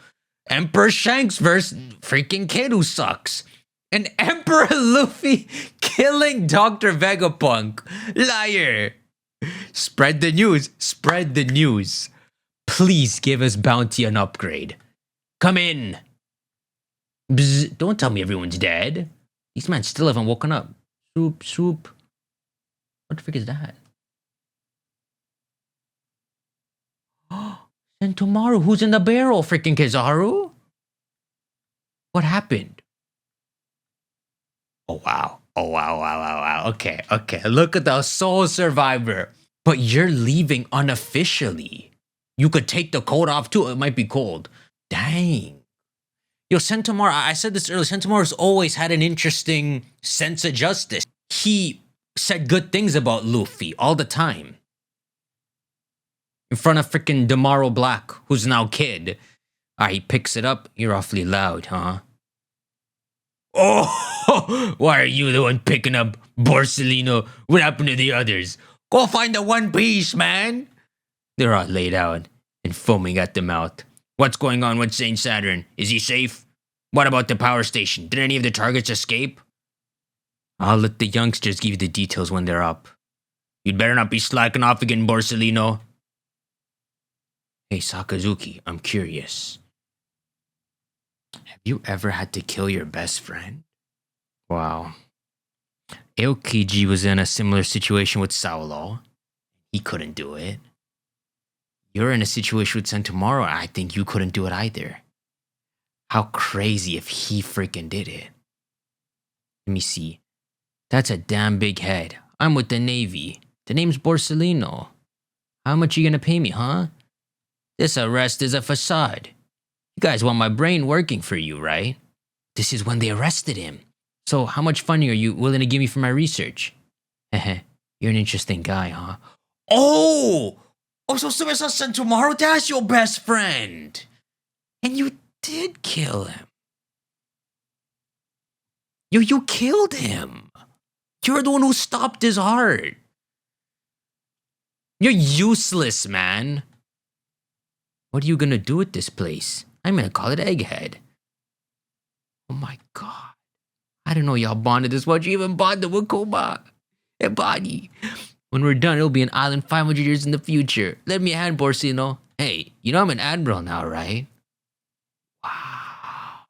Emperor Shanks versus freaking kid who sucks. And Emperor Luffy killing Dr. Vegapunk. Liar. Spread the news. Spread the news. Please give us Bounty an upgrade. Come in. Bzz, don't tell me everyone's dead. These men still haven't woken up. Swoop. What the frick is that? And tomorrow, who's in the barrel, freaking Kizaru? What happened? Oh, wow. Okay. Look at the Soul Survivor. But you're leaving unofficially. You could take the coat off too. It might be cold. Dang. Yo, Sentomaru, I said this earlier, Sentomaru's always had an interesting sense of justice. He said good things about Luffy all the time. In front of freaking Damaro Black, who's now Kid. He picks it up. You're awfully loud, huh? Oh, why are you the one picking up Borsellino? What happened to the others? Go find the One Piece, man. They're all laid out and foaming at the mouth. What's going on with Saint Saturn? Is he safe? What about the power station? Did any of the targets escape? I'll let the youngsters give you the details when they're up. You'd better not be slacking off again, Borsellino. Hey, Sakazuki, I'm curious. Have you ever had to kill your best friend? Wow. Aokiji was in a similar situation with Saulo. He couldn't do it. You're in a situation with Sentomaru. I think you couldn't do it either. How crazy if he freaking did it. Let me see. That's a damn big head. I'm with the Navy. The name's Borsellino. How much you gonna pay me, huh? This arrest is a facade. You guys want my brain working for you, right? This is when they arrested him. So how much funding are you willing to give me for my research? Heh, you're an interesting guy, huh? Oh, so it's not Sentomaru, that's your best friend. And you did kill him. You killed him. You're the one who stopped his heart. You're useless, man. What are you gonna do with this place? I'm gonna call it Egghead. Oh my god. I didn't know y'all bonded this much. You even bonded with Koba and Bonnie. When we're done, it'll be an island 500 years in the future. Let me a hand, Borsino. Hey, you know I'm an admiral now, right? Wow.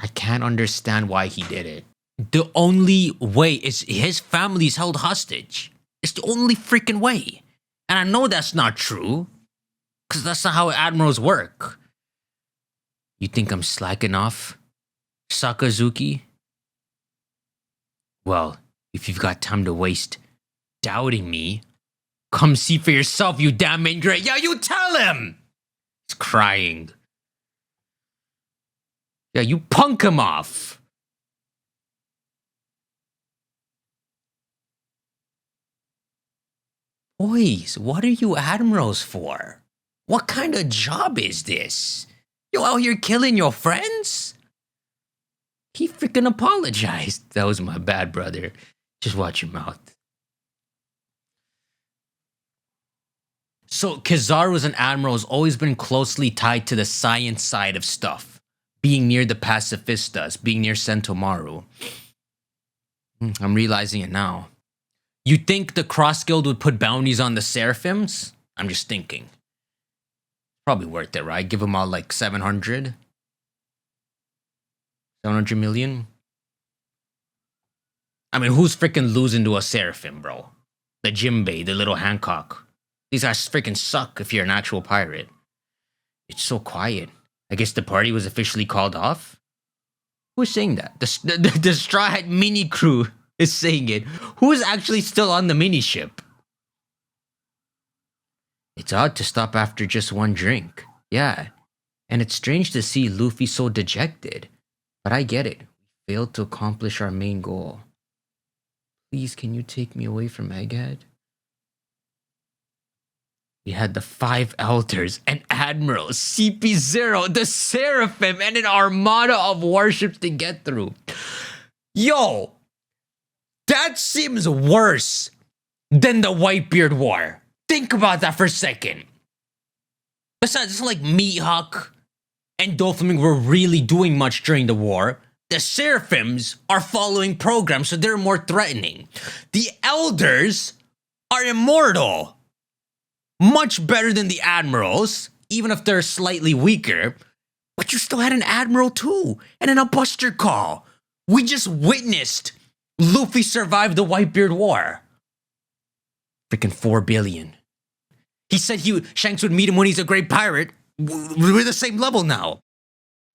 I can't understand why he did it. The only way is his family's held hostage. It's the only freaking way. And I know that's not true. Because that's not how admirals work. You think I'm slacking off, Sakazuki? Well, if you've got time to waste doubting me, come see for yourself, you damn ingrate. Yeah, you tell him! He's crying. Yeah, you punk him off. Boys, what are you admirals for? What kind of job is this? You out here killing your friends? He freaking apologized. That was my bad, brother. Just watch your mouth. So Kizaru as an admiral has always been closely tied to the science side of stuff. Being near the pacifistas, being near Sentomaru. I'm realizing it now. You think the Cross Guild would put bounties on the Seraphims? I'm just thinking. Probably worth it, right? Give them all like 700 million? I mean, who's freaking losing to a Seraphim, bro? The Jimbei, the little Hancock. These guys freaking suck if you're an actual pirate. It's so quiet. I guess the party was officially called off? Who's saying that? The Straw Hat mini crew is saying it. Who's actually still on the mini ship? It's odd to stop after just one drink. Yeah. And it's strange to see Luffy so dejected. But I get it. We failed to accomplish our main goal. Please, can you take me away from Egghead? We had the Five Elders, an Admiral, CP0, the Seraphim, and an armada of warships to get through. Yo! That seems worse than the Whitebeard War. Think about that for a second. Besides, it's not like Mihawk and Doflamingo were really doing much during the war. The Seraphims are following programs, so they're more threatening. The Elders are immortal. Much better than the Admirals, even if they're slightly weaker. But you still had an Admiral too, and then a Buster Call. We just witnessed Luffy survive the Whitebeard War. Freaking 4 billion. He said Shanks would meet him when he's a great pirate. We're the same level now.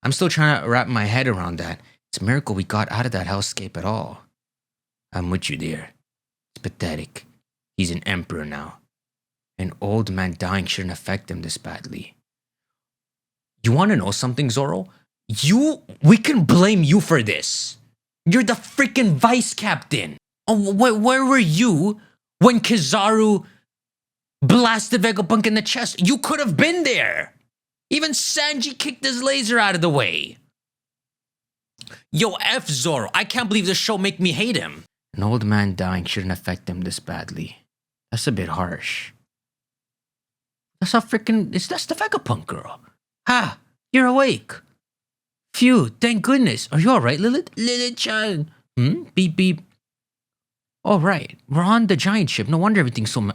I'm still trying to wrap my head around that. It's a miracle we got out of that hellscape at all. I'm with you there. It's pathetic. He's an emperor now. An old man dying shouldn't affect him this badly. You want to know something, Zoro? We can blame you for this. You're the freaking vice captain. Oh, where were you when Kizaru blasted Vegapunk in the chest? You could have been there. Even Sanji kicked his laser out of the way. Yo, F Zoro. I can't believe this show make me hate him. An old man dying shouldn't affect him this badly. That's a bit harsh. That's that's the Vegapunk girl. Ha! You're awake. Phew, thank goodness. Are you alright, Lilith? Lilith-chan. Beep beep. Alright, we're on the giant ship. No wonder everything's so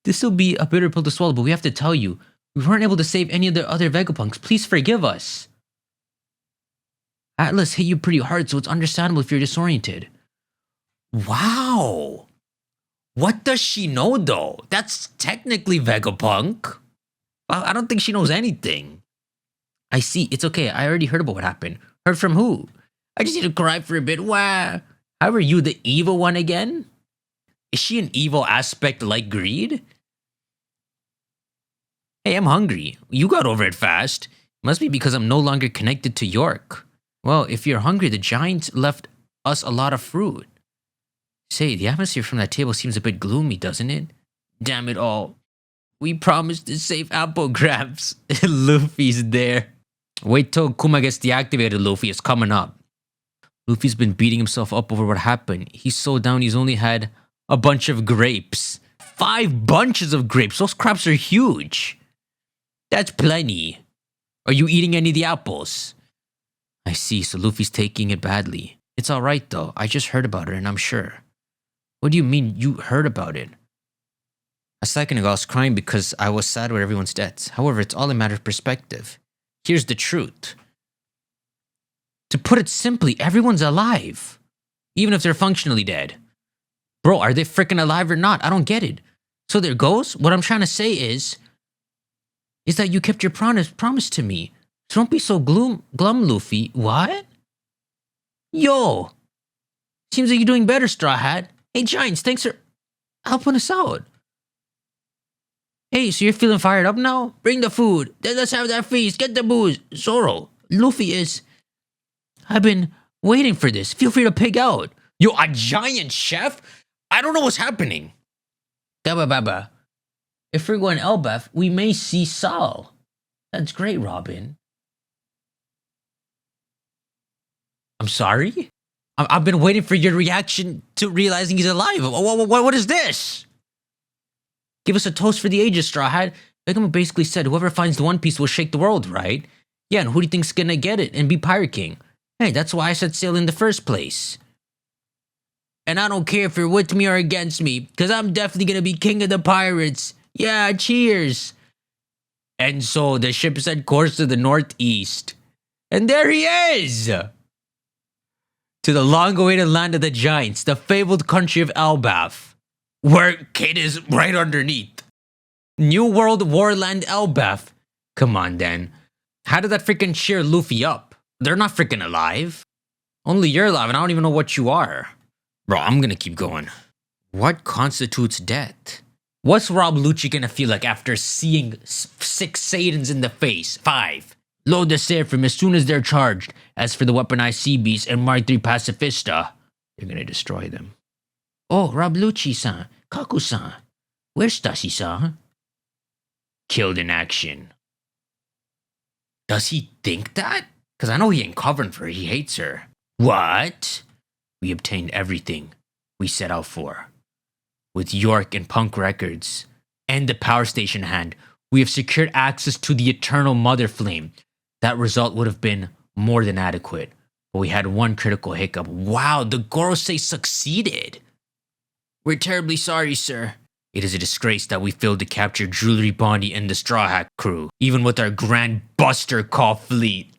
This will be a bitter pill to swallow, but we have to tell you. We weren't able to save any of the other Vegapunks. Please forgive us. Atlas hit you pretty hard, so it's understandable if you're disoriented. Wow. What does she know, though? That's technically Vegapunk. I don't think she knows anything. I see. It's okay. I already heard about what happened. Heard from who? I just need to cry for a bit. Wow. How are you, the evil one again? Is she an evil aspect like greed? Hey, I'm hungry. You got over it fast. Must be because I'm no longer connected to York. Well, if you're hungry, the giants left us a lot of fruit. Say, the atmosphere from that table seems a bit gloomy, doesn't it? Damn it all. We promised to save Apple Grabs. Luffy's there. Wait till Kuma gets deactivated, Luffy. It's coming up. Luffy's been beating himself up over what happened. He's so down he's only had a bunch of grapes. 5 bunches of grapes. Those crops are huge. That's plenty. Are you eating any of the apples? I see, so Luffy's taking it badly. It's alright though. I just heard about it and I'm sure. What do you mean you heard about it? A second ago I was crying because I was sad with everyone's deaths. However, it's all a matter of perspective. Here's the truth. To put it simply, everyone's alive. Even if they're functionally dead. Bro, are they freaking alive or not? I don't get it. So there goes. What I'm trying to say is that you kept your promise to me. So don't be so glum, Luffy. What? Yo. Seems like you're doing better, Straw Hat. Hey, Giants, thanks for helping us out. Hey, so you're feeling fired up now? Bring the food. Then let's have that feast. Get the booze. Zoro, Luffy is... I've been waiting for this. Feel free to pig out. Yo, a giant chef? I don't know what's happening. Baba. If we're going Elbaf, we may see Sal. That's great, Robin. I'm sorry? I've been waiting for your reaction to realizing he's alive. What is this? Give us a toast for the ages, Straw Hat. Vegapunk basically said whoever finds the One Piece will shake the world, right? Yeah, and who do you think's gonna get it and be Pirate King? Hey, that's why I set sail in the first place. And I don't care if you're with me or against me, because I'm definitely gonna be king of the pirates. Yeah, cheers. And so the ship set course to the northeast. And there he is! To the long-awaited land of the giants, the fabled country of Elbaf, where Kate is right underneath. New World Warland Elbaf. Come on, then. How did that freaking cheer Luffy up? They're not freaking alive. Only you're alive, and I don't even know what you are. Bro, I'm gonna keep going. What constitutes death? What's Rob Lucci gonna feel like after seeing 6 Saiyans in the face? 5. Load the Seraphim as soon as they're charged. As for the weaponized sea beast and Mark III Pacifista, you're gonna destroy them. Oh, Rob Lucci-san, Kaku-san, where's Tashi-san? Killed in action. Does he think that? Because I know he ain't covering for her, he hates her. What? We obtained everything we set out for. With York and Punk Records and the power station hand, we have secured access to the Eternal Mother Flame. That result would have been more than adequate, but we had one critical hiccup. Wow, the Gorosei succeeded. We're terribly sorry, sir. It is a disgrace that we failed to capture Jewelry Bondi and the Straw Hat crew, even with our Grand Buster Call fleet.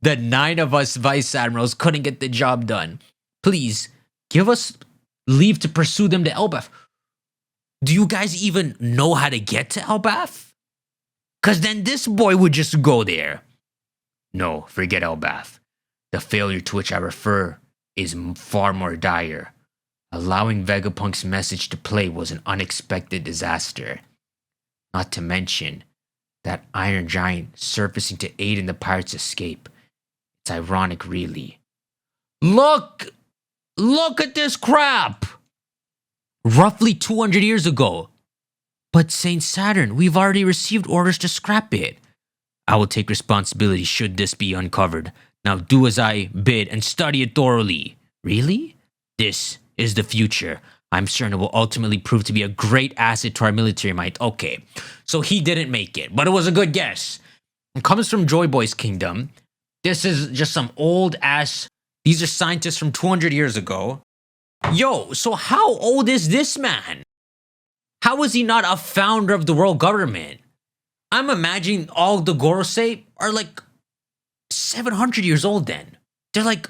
The 9 of us Vice Admirals couldn't get the job done. Please, give us leave to pursue them to Elbaf. Do you guys even know how to get to Elbaf? Because then this boy would just go there. No, forget Elbaf. The failure to which I refer is far more dire. Allowing Vegapunk's message to play was an unexpected disaster. Not to mention that Iron Giant surfacing to aid in the pirates' escape. It's ironic, really. Look! Look at this crap! Roughly 200 years ago. But Saint Saturn, we've already received orders to scrap it. I will take responsibility should this be uncovered. Now do as I bid and study it thoroughly. Really? This is the future. I'm certain it will ultimately prove to be a great asset to our military might. Okay, so he didn't make it, but it was a good guess. It comes from Joy Boy's kingdom. This is just some old ass. These are scientists from 200 years ago. Yo, so how old is this man? How is he not a founder of the world government? I'm imagining all the Gorosei are like 700 years old then. They're like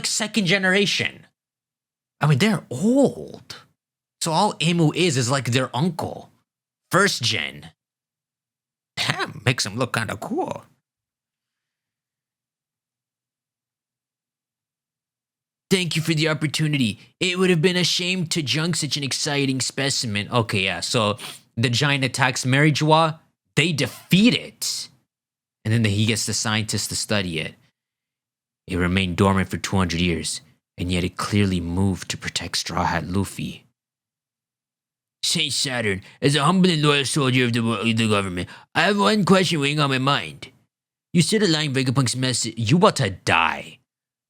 second generation. I mean, they're old. So all Imu is like their uncle. First gen. Damn, makes him look kind of cool. Thank you for the opportunity. It would have been a shame to junk such an exciting specimen. Okay, yeah, so the giant attacks Marijua, they defeat it. And then he gets the scientists to study it. It remained dormant for 200 years, and yet it clearly moved to protect Straw Hat Luffy. Saint Saturn, as a humble and loyal soldier of the government, I have one question weighing on my mind. You said allowing Vegapunk's message... You about to die.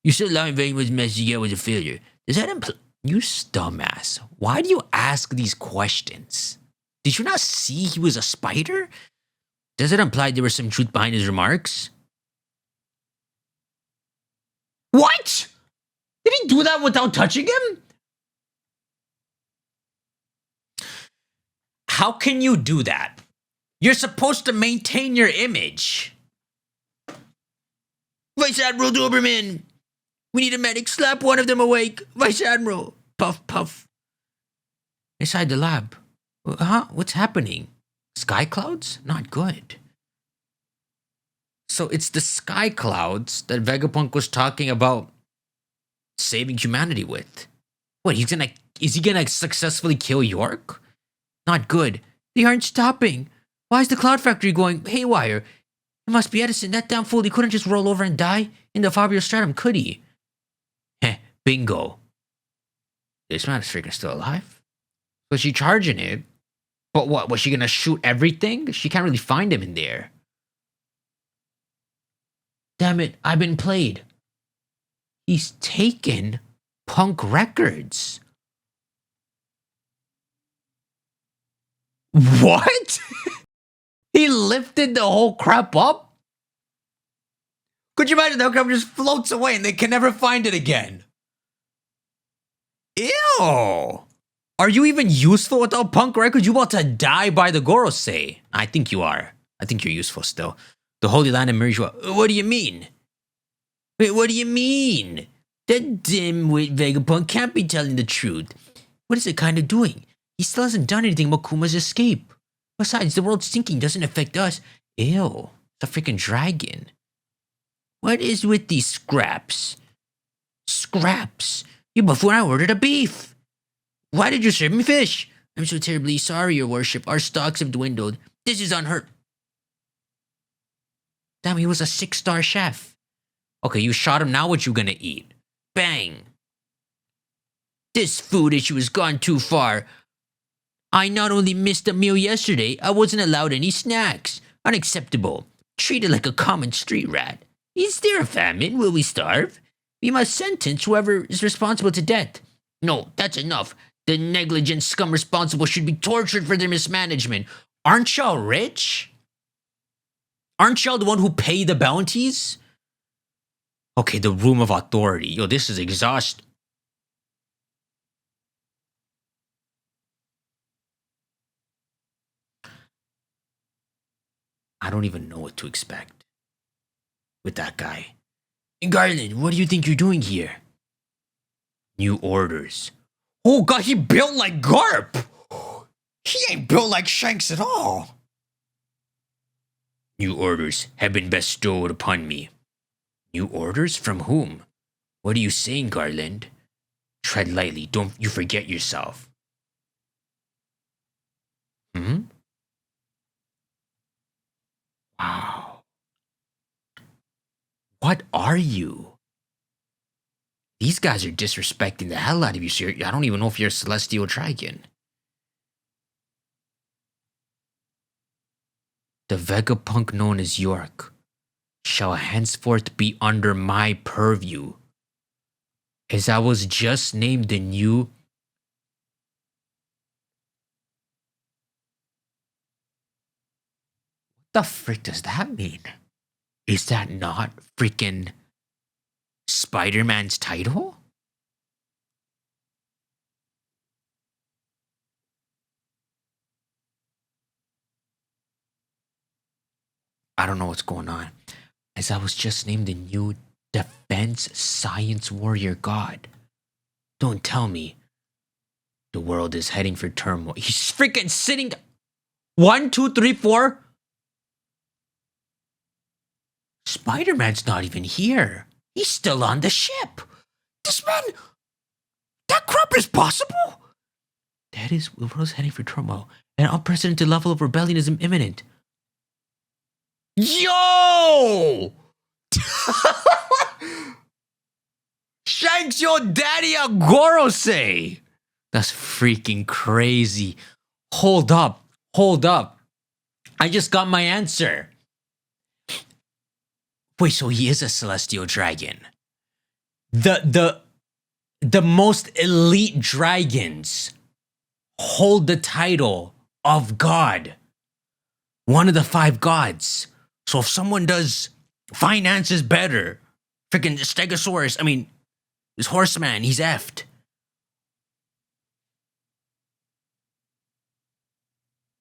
You said allowing Vegapunk's message to get was a failure. Does that imply... You dumbass. Why do you ask these questions? Did you not see he was a spider? Does it imply there was some truth behind his remarks? What? Did he do that without touching him? How can you do that? You're supposed to maintain your image. Vice Admiral Doberman! We need a medic. Slap one of them awake. Vice Admiral! Puff, puff. Inside the lab. Huh? What's happening? Sky clouds? Not good. So it's the sky clouds that Vegapunk was talking about saving humanity with. What, is he gonna successfully kill York? Not good. They aren't stopping. Why is the cloud factory going haywire? It must be Edison. That damn fool, he couldn't just roll over and die in the Fabio Stratum, could he? Heh, bingo. This man is freaking still alive. So she charging it. But what, was she gonna shoot everything? She can't really find him in there. Damn it, I've been played. He's taken Punk Records. What? He lifted the whole crap up? Could you imagine the crap just floats away and they can never find it again? Ew. Are you even useful without Punk Records? You about to die by the Gorosei. I think you are. I think you're useful still. The Holy Land of Marijua. What do you mean? Wait, what do you mean? That dimwit Vegapunk can't be telling the truth. What is it kind of doing? He still hasn't done anything about Kuma's escape. Besides, the world sinking doesn't affect us. Ew, it's a freaking dragon. What is with these scraps? Scraps? You buffoon, I ordered a beef. Why did you serve me fish? I'm so terribly sorry, your worship. Our stocks have dwindled. This is unheard. Damn, he was a 6-star chef. Okay, you shot him, now what you gonna eat? Bang. This food issue has gone too far. I not only missed a meal yesterday, I wasn't allowed any snacks. Unacceptable. Treated like a common street rat. Is there a famine? Will we starve? We must sentence whoever is responsible to death. No, that's enough. The negligent scum responsible should be tortured for their mismanagement. Aren't y'all rich? Aren't y'all the one who pay the bounties? Okay, the room of authority. Yo, this is exhausting. I don't even know what to expect with that guy. Garland, what do you think you're doing here? New orders. Oh god, he built like Garp! He ain't built like Shanks at all. New orders have been bestowed upon me. New orders? From whom? What are you saying, Garland? tread lightly. Don't you forget yourself. Hmm? Wow. What are you? These guys are disrespecting the hell out of you, sir. I don't even know if you're a celestial dragon. The Vegapunk known as York shall henceforth be under my purview, as I was just named the new... What the frick does that mean? Is that not freaking Spider-Man's title? I don't know what's going on. As I was just named the new Defense Science Warrior God. Don't tell me the world is heading for turmoil. He's freaking sitting... 1, 2, 3, 4. Spider-Man's not even here. He's still on the ship. This man... That crap is possible? That is... The world's heading for turmoil. An unprecedented level of rebellion is imminent. Yo! Shanks, your daddy a Gorosei. That's freaking crazy. Hold up. Hold up. I just got my answer. Wait, so he is a celestial dragon. The most elite dragons hold the title of God. One of the 5 gods. So if someone does finances better, freaking Stegosaurus, I mean, this horseman, he's effed.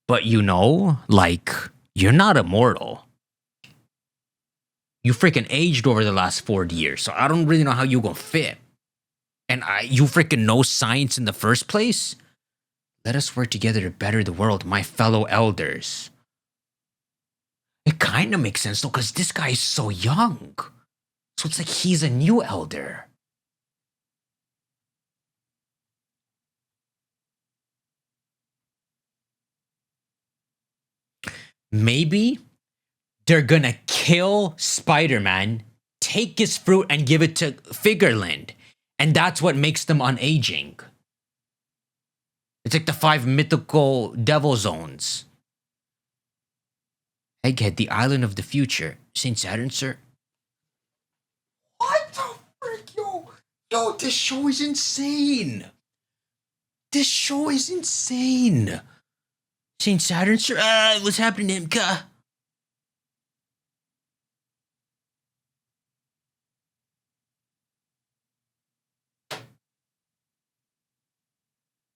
But you know, like, you're not immortal. You freaking aged over the last 40 years, so I don't really know how you gonna fit. And you freaking know science in the first place? Let us work together to better the world, my fellow elders. It kind of makes sense though, because this guy is so young. So it's like he's a new elder. Maybe they're gonna kill Spider-Man, take his fruit, and give it to Figureland. And that's what makes them unaging. It's like the 5 mythical devil zones. Egghead, the island of the future. St. Saturn, sir? What the frick, yo? Yo, this show is insane. This show is insane. St. Saturn, sir? What's happening to him?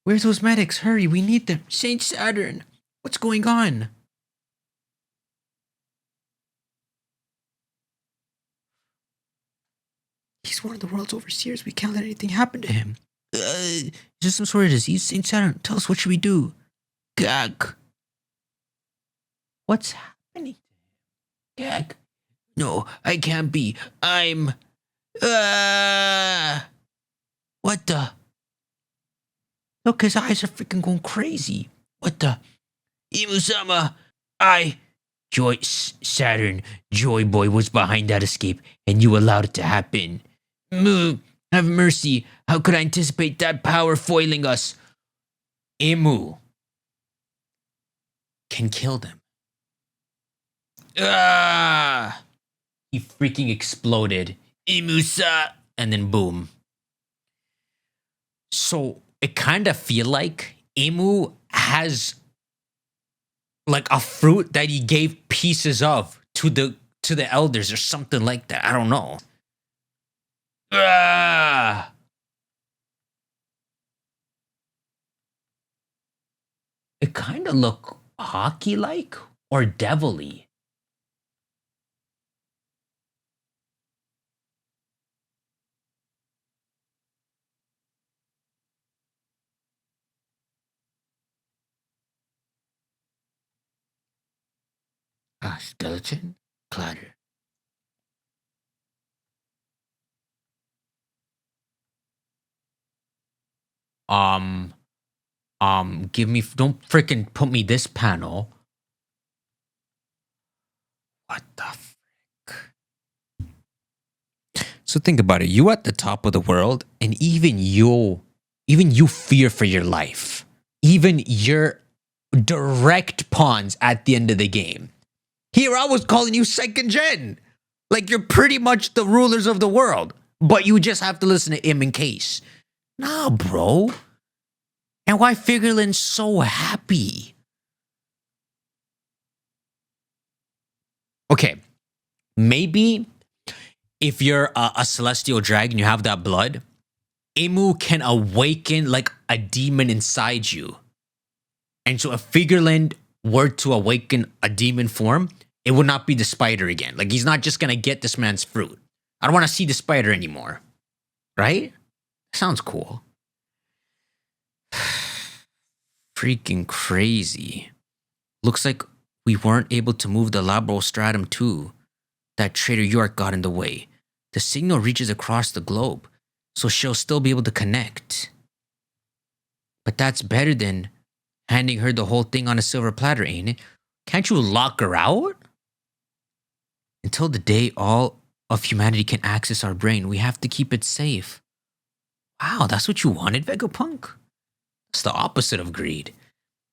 Where's those medics? Hurry, we need them. St. Saturn, what's going on? He's one of the world's overseers. We can't let anything happen to him. Is this some sort of disease? St. Saturn, tell us, what should we do? Gag. What's happening? Gag. No, I can't be. I'm... What the... Look, his eyes are freaking going crazy. What the... Imu-sama, Saturn, Joy Boy was behind that escape, and you allowed it to happen. Moo, have mercy. How could I anticipate that power foiling us? Imu can kill them. He freaking exploded. Imusa, and then boom. So it kind of feel like Imu has like a fruit that he gave pieces of to the elders or something like that. I don't know. It kind of look hockey-like or devil-y. Skeleton clatter. Um, Give me, don't freaking put me this panel. What the frick? So think about it. You at the top of the world, and even you fear for your life. Even your direct pawns at the end of the game. Here I was calling you second gen. Like you're pretty much the rulers of the world. But you just have to listen to him in case. Nah, bro. And why Figureland's so happy? Okay. Maybe if you're a celestial dragon, you have that blood, Imu can awaken like a demon inside you. And so if Figureland were to awaken a demon form, it would not be the spider again. Like he's not just gonna get this man's fruit. I don't want to see the spider anymore. Right? Sounds cool. Freaking crazy. Looks like we weren't able to move the lateral stratum too. That Trader York got in the way. The signal reaches across the globe, so she'll still be able to connect. But that's better than handing her the whole thing on a silver platter, ain't it? Can't you lock her out? Until the day all of humanity can access our brain, we have to keep it safe. Wow, that's what you wanted, Vegapunk? That's the opposite of greed.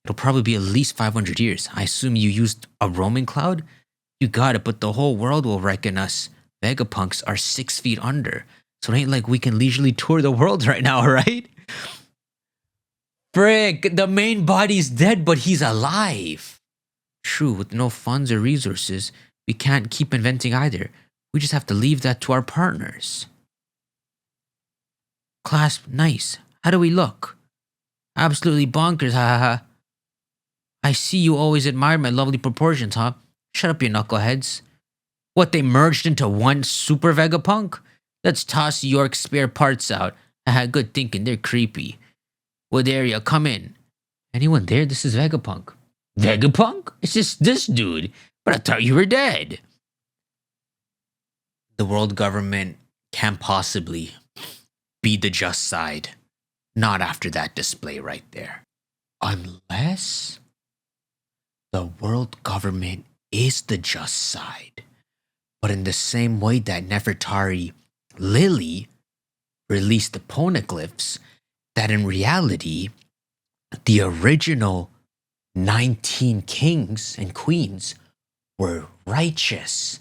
It'll probably be at least 500 years. I assume you used a roaming cloud? You got it, but the whole world will reckon us Vegapunks are 6 feet under. So it ain't like we can leisurely tour the world right now, right? Frick, the main body's dead, but he's alive. True, with no funds or resources, we can't keep inventing either. We just have to leave that to our partners. Clasp, nice. How do we look? Absolutely bonkers, ha ha ha. I see you always admired my lovely proportions, huh? Shut up, you knuckleheads. What, they merged into one super Vegapunk? Let's toss York's spare parts out. Haha, good thinking, they're creepy. What area? Come in. Anyone there? This is Vegapunk. Vegapunk? It's just this dude. But I thought you were dead. The world government can't possibly be the just side. Not after that display right there. Unless the world government is the just side. But in the same way that Nefertari Lily released the poneglyphs, that in reality, the original 19 kings and queens were righteous.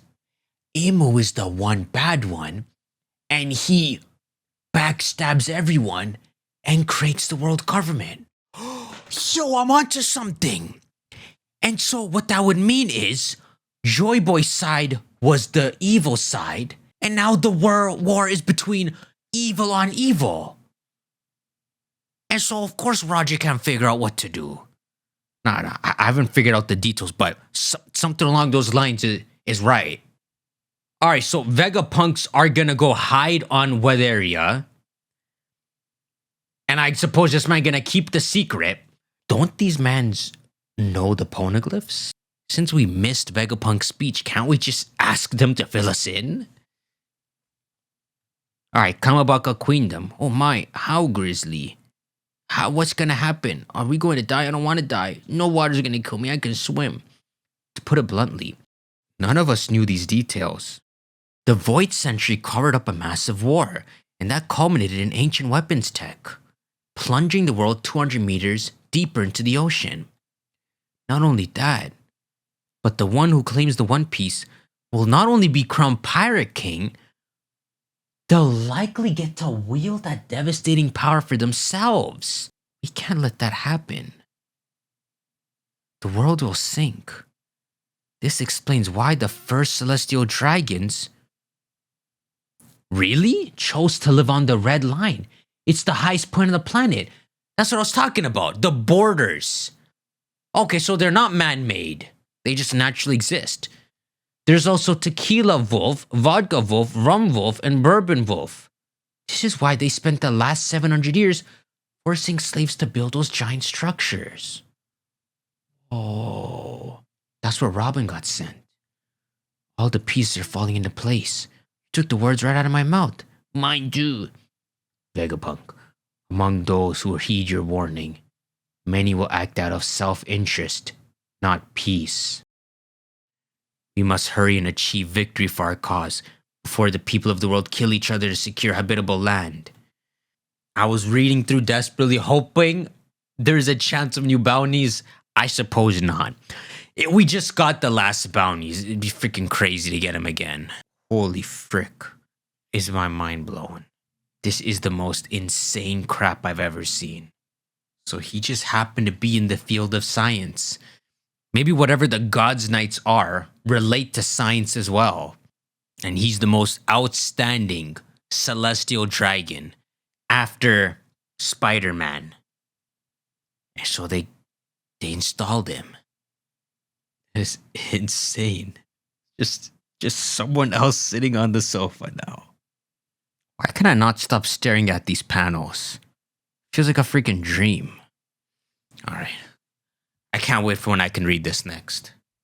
Imu is the one bad one, and he backstabs everyone and creates the world government. Yo, I'm onto something. And so what that would mean is Joy Boy's side was the evil side, and now the world war is between evil on evil. And so of course Roger can't figure out what to do. Nah, I haven't figured out the details, but something along those lines is right. Alright, so Vegapunks are gonna go hide on Weatheria. And I suppose this man gonna keep the secret. Don't these mans know the poneglyphs? Since we missed Vegapunk's speech, can't we just ask them to fill us in? Alright, Kamabaka Queendom. Oh my, how grisly. What's gonna happen? Are we going to die? I don't want to die. No water's gonna kill me. I can swim. To put it bluntly, none of us knew these details. The Void Century covered up a massive war, and that culminated in ancient weapons tech, plunging the world 200 meters deeper into the ocean. Not only that, but the one who claims the One Piece will not only be crowned Pirate King, they'll likely get to wield that devastating power for themselves. We can't let that happen. The world will sink. This explains why the first celestial dragons really chose to live on the red line. It's the highest point on the planet. That's what I was talking about. The borders. Okay, so they're not man-made. They just naturally exist. There's also Tequila Wolf, Vodka Wolf, Rum Wolf, and Bourbon Wolf. This is why they spent the last 700 years forcing slaves to build those giant structures. Oh, that's where Robin got sent. All the pieces are falling into place. You took the words right out of my mouth. Mine too. Vegapunk, Among those who will heed your warning, many will act out of self-interest, not peace. We must hurry and achieve victory for our cause before the people of the world kill each other to secure habitable land. I was reading through desperately hoping there's a chance of new bounties. I suppose not. We just got the last bounties. It'd be freaking crazy to get them again. Holy frick. Is my mind blown. This is the most insane crap I've ever seen. So he just happened to be in the field of science. Maybe whatever the God's Knights are relate to science as well. And he's the most outstanding celestial dragon after Spider-Man. And so they installed him. It's insane. Just someone else sitting on the sofa now. Why can I not stop staring at these panels? Feels like a freaking dream. All right. I can't wait for when I can read this next.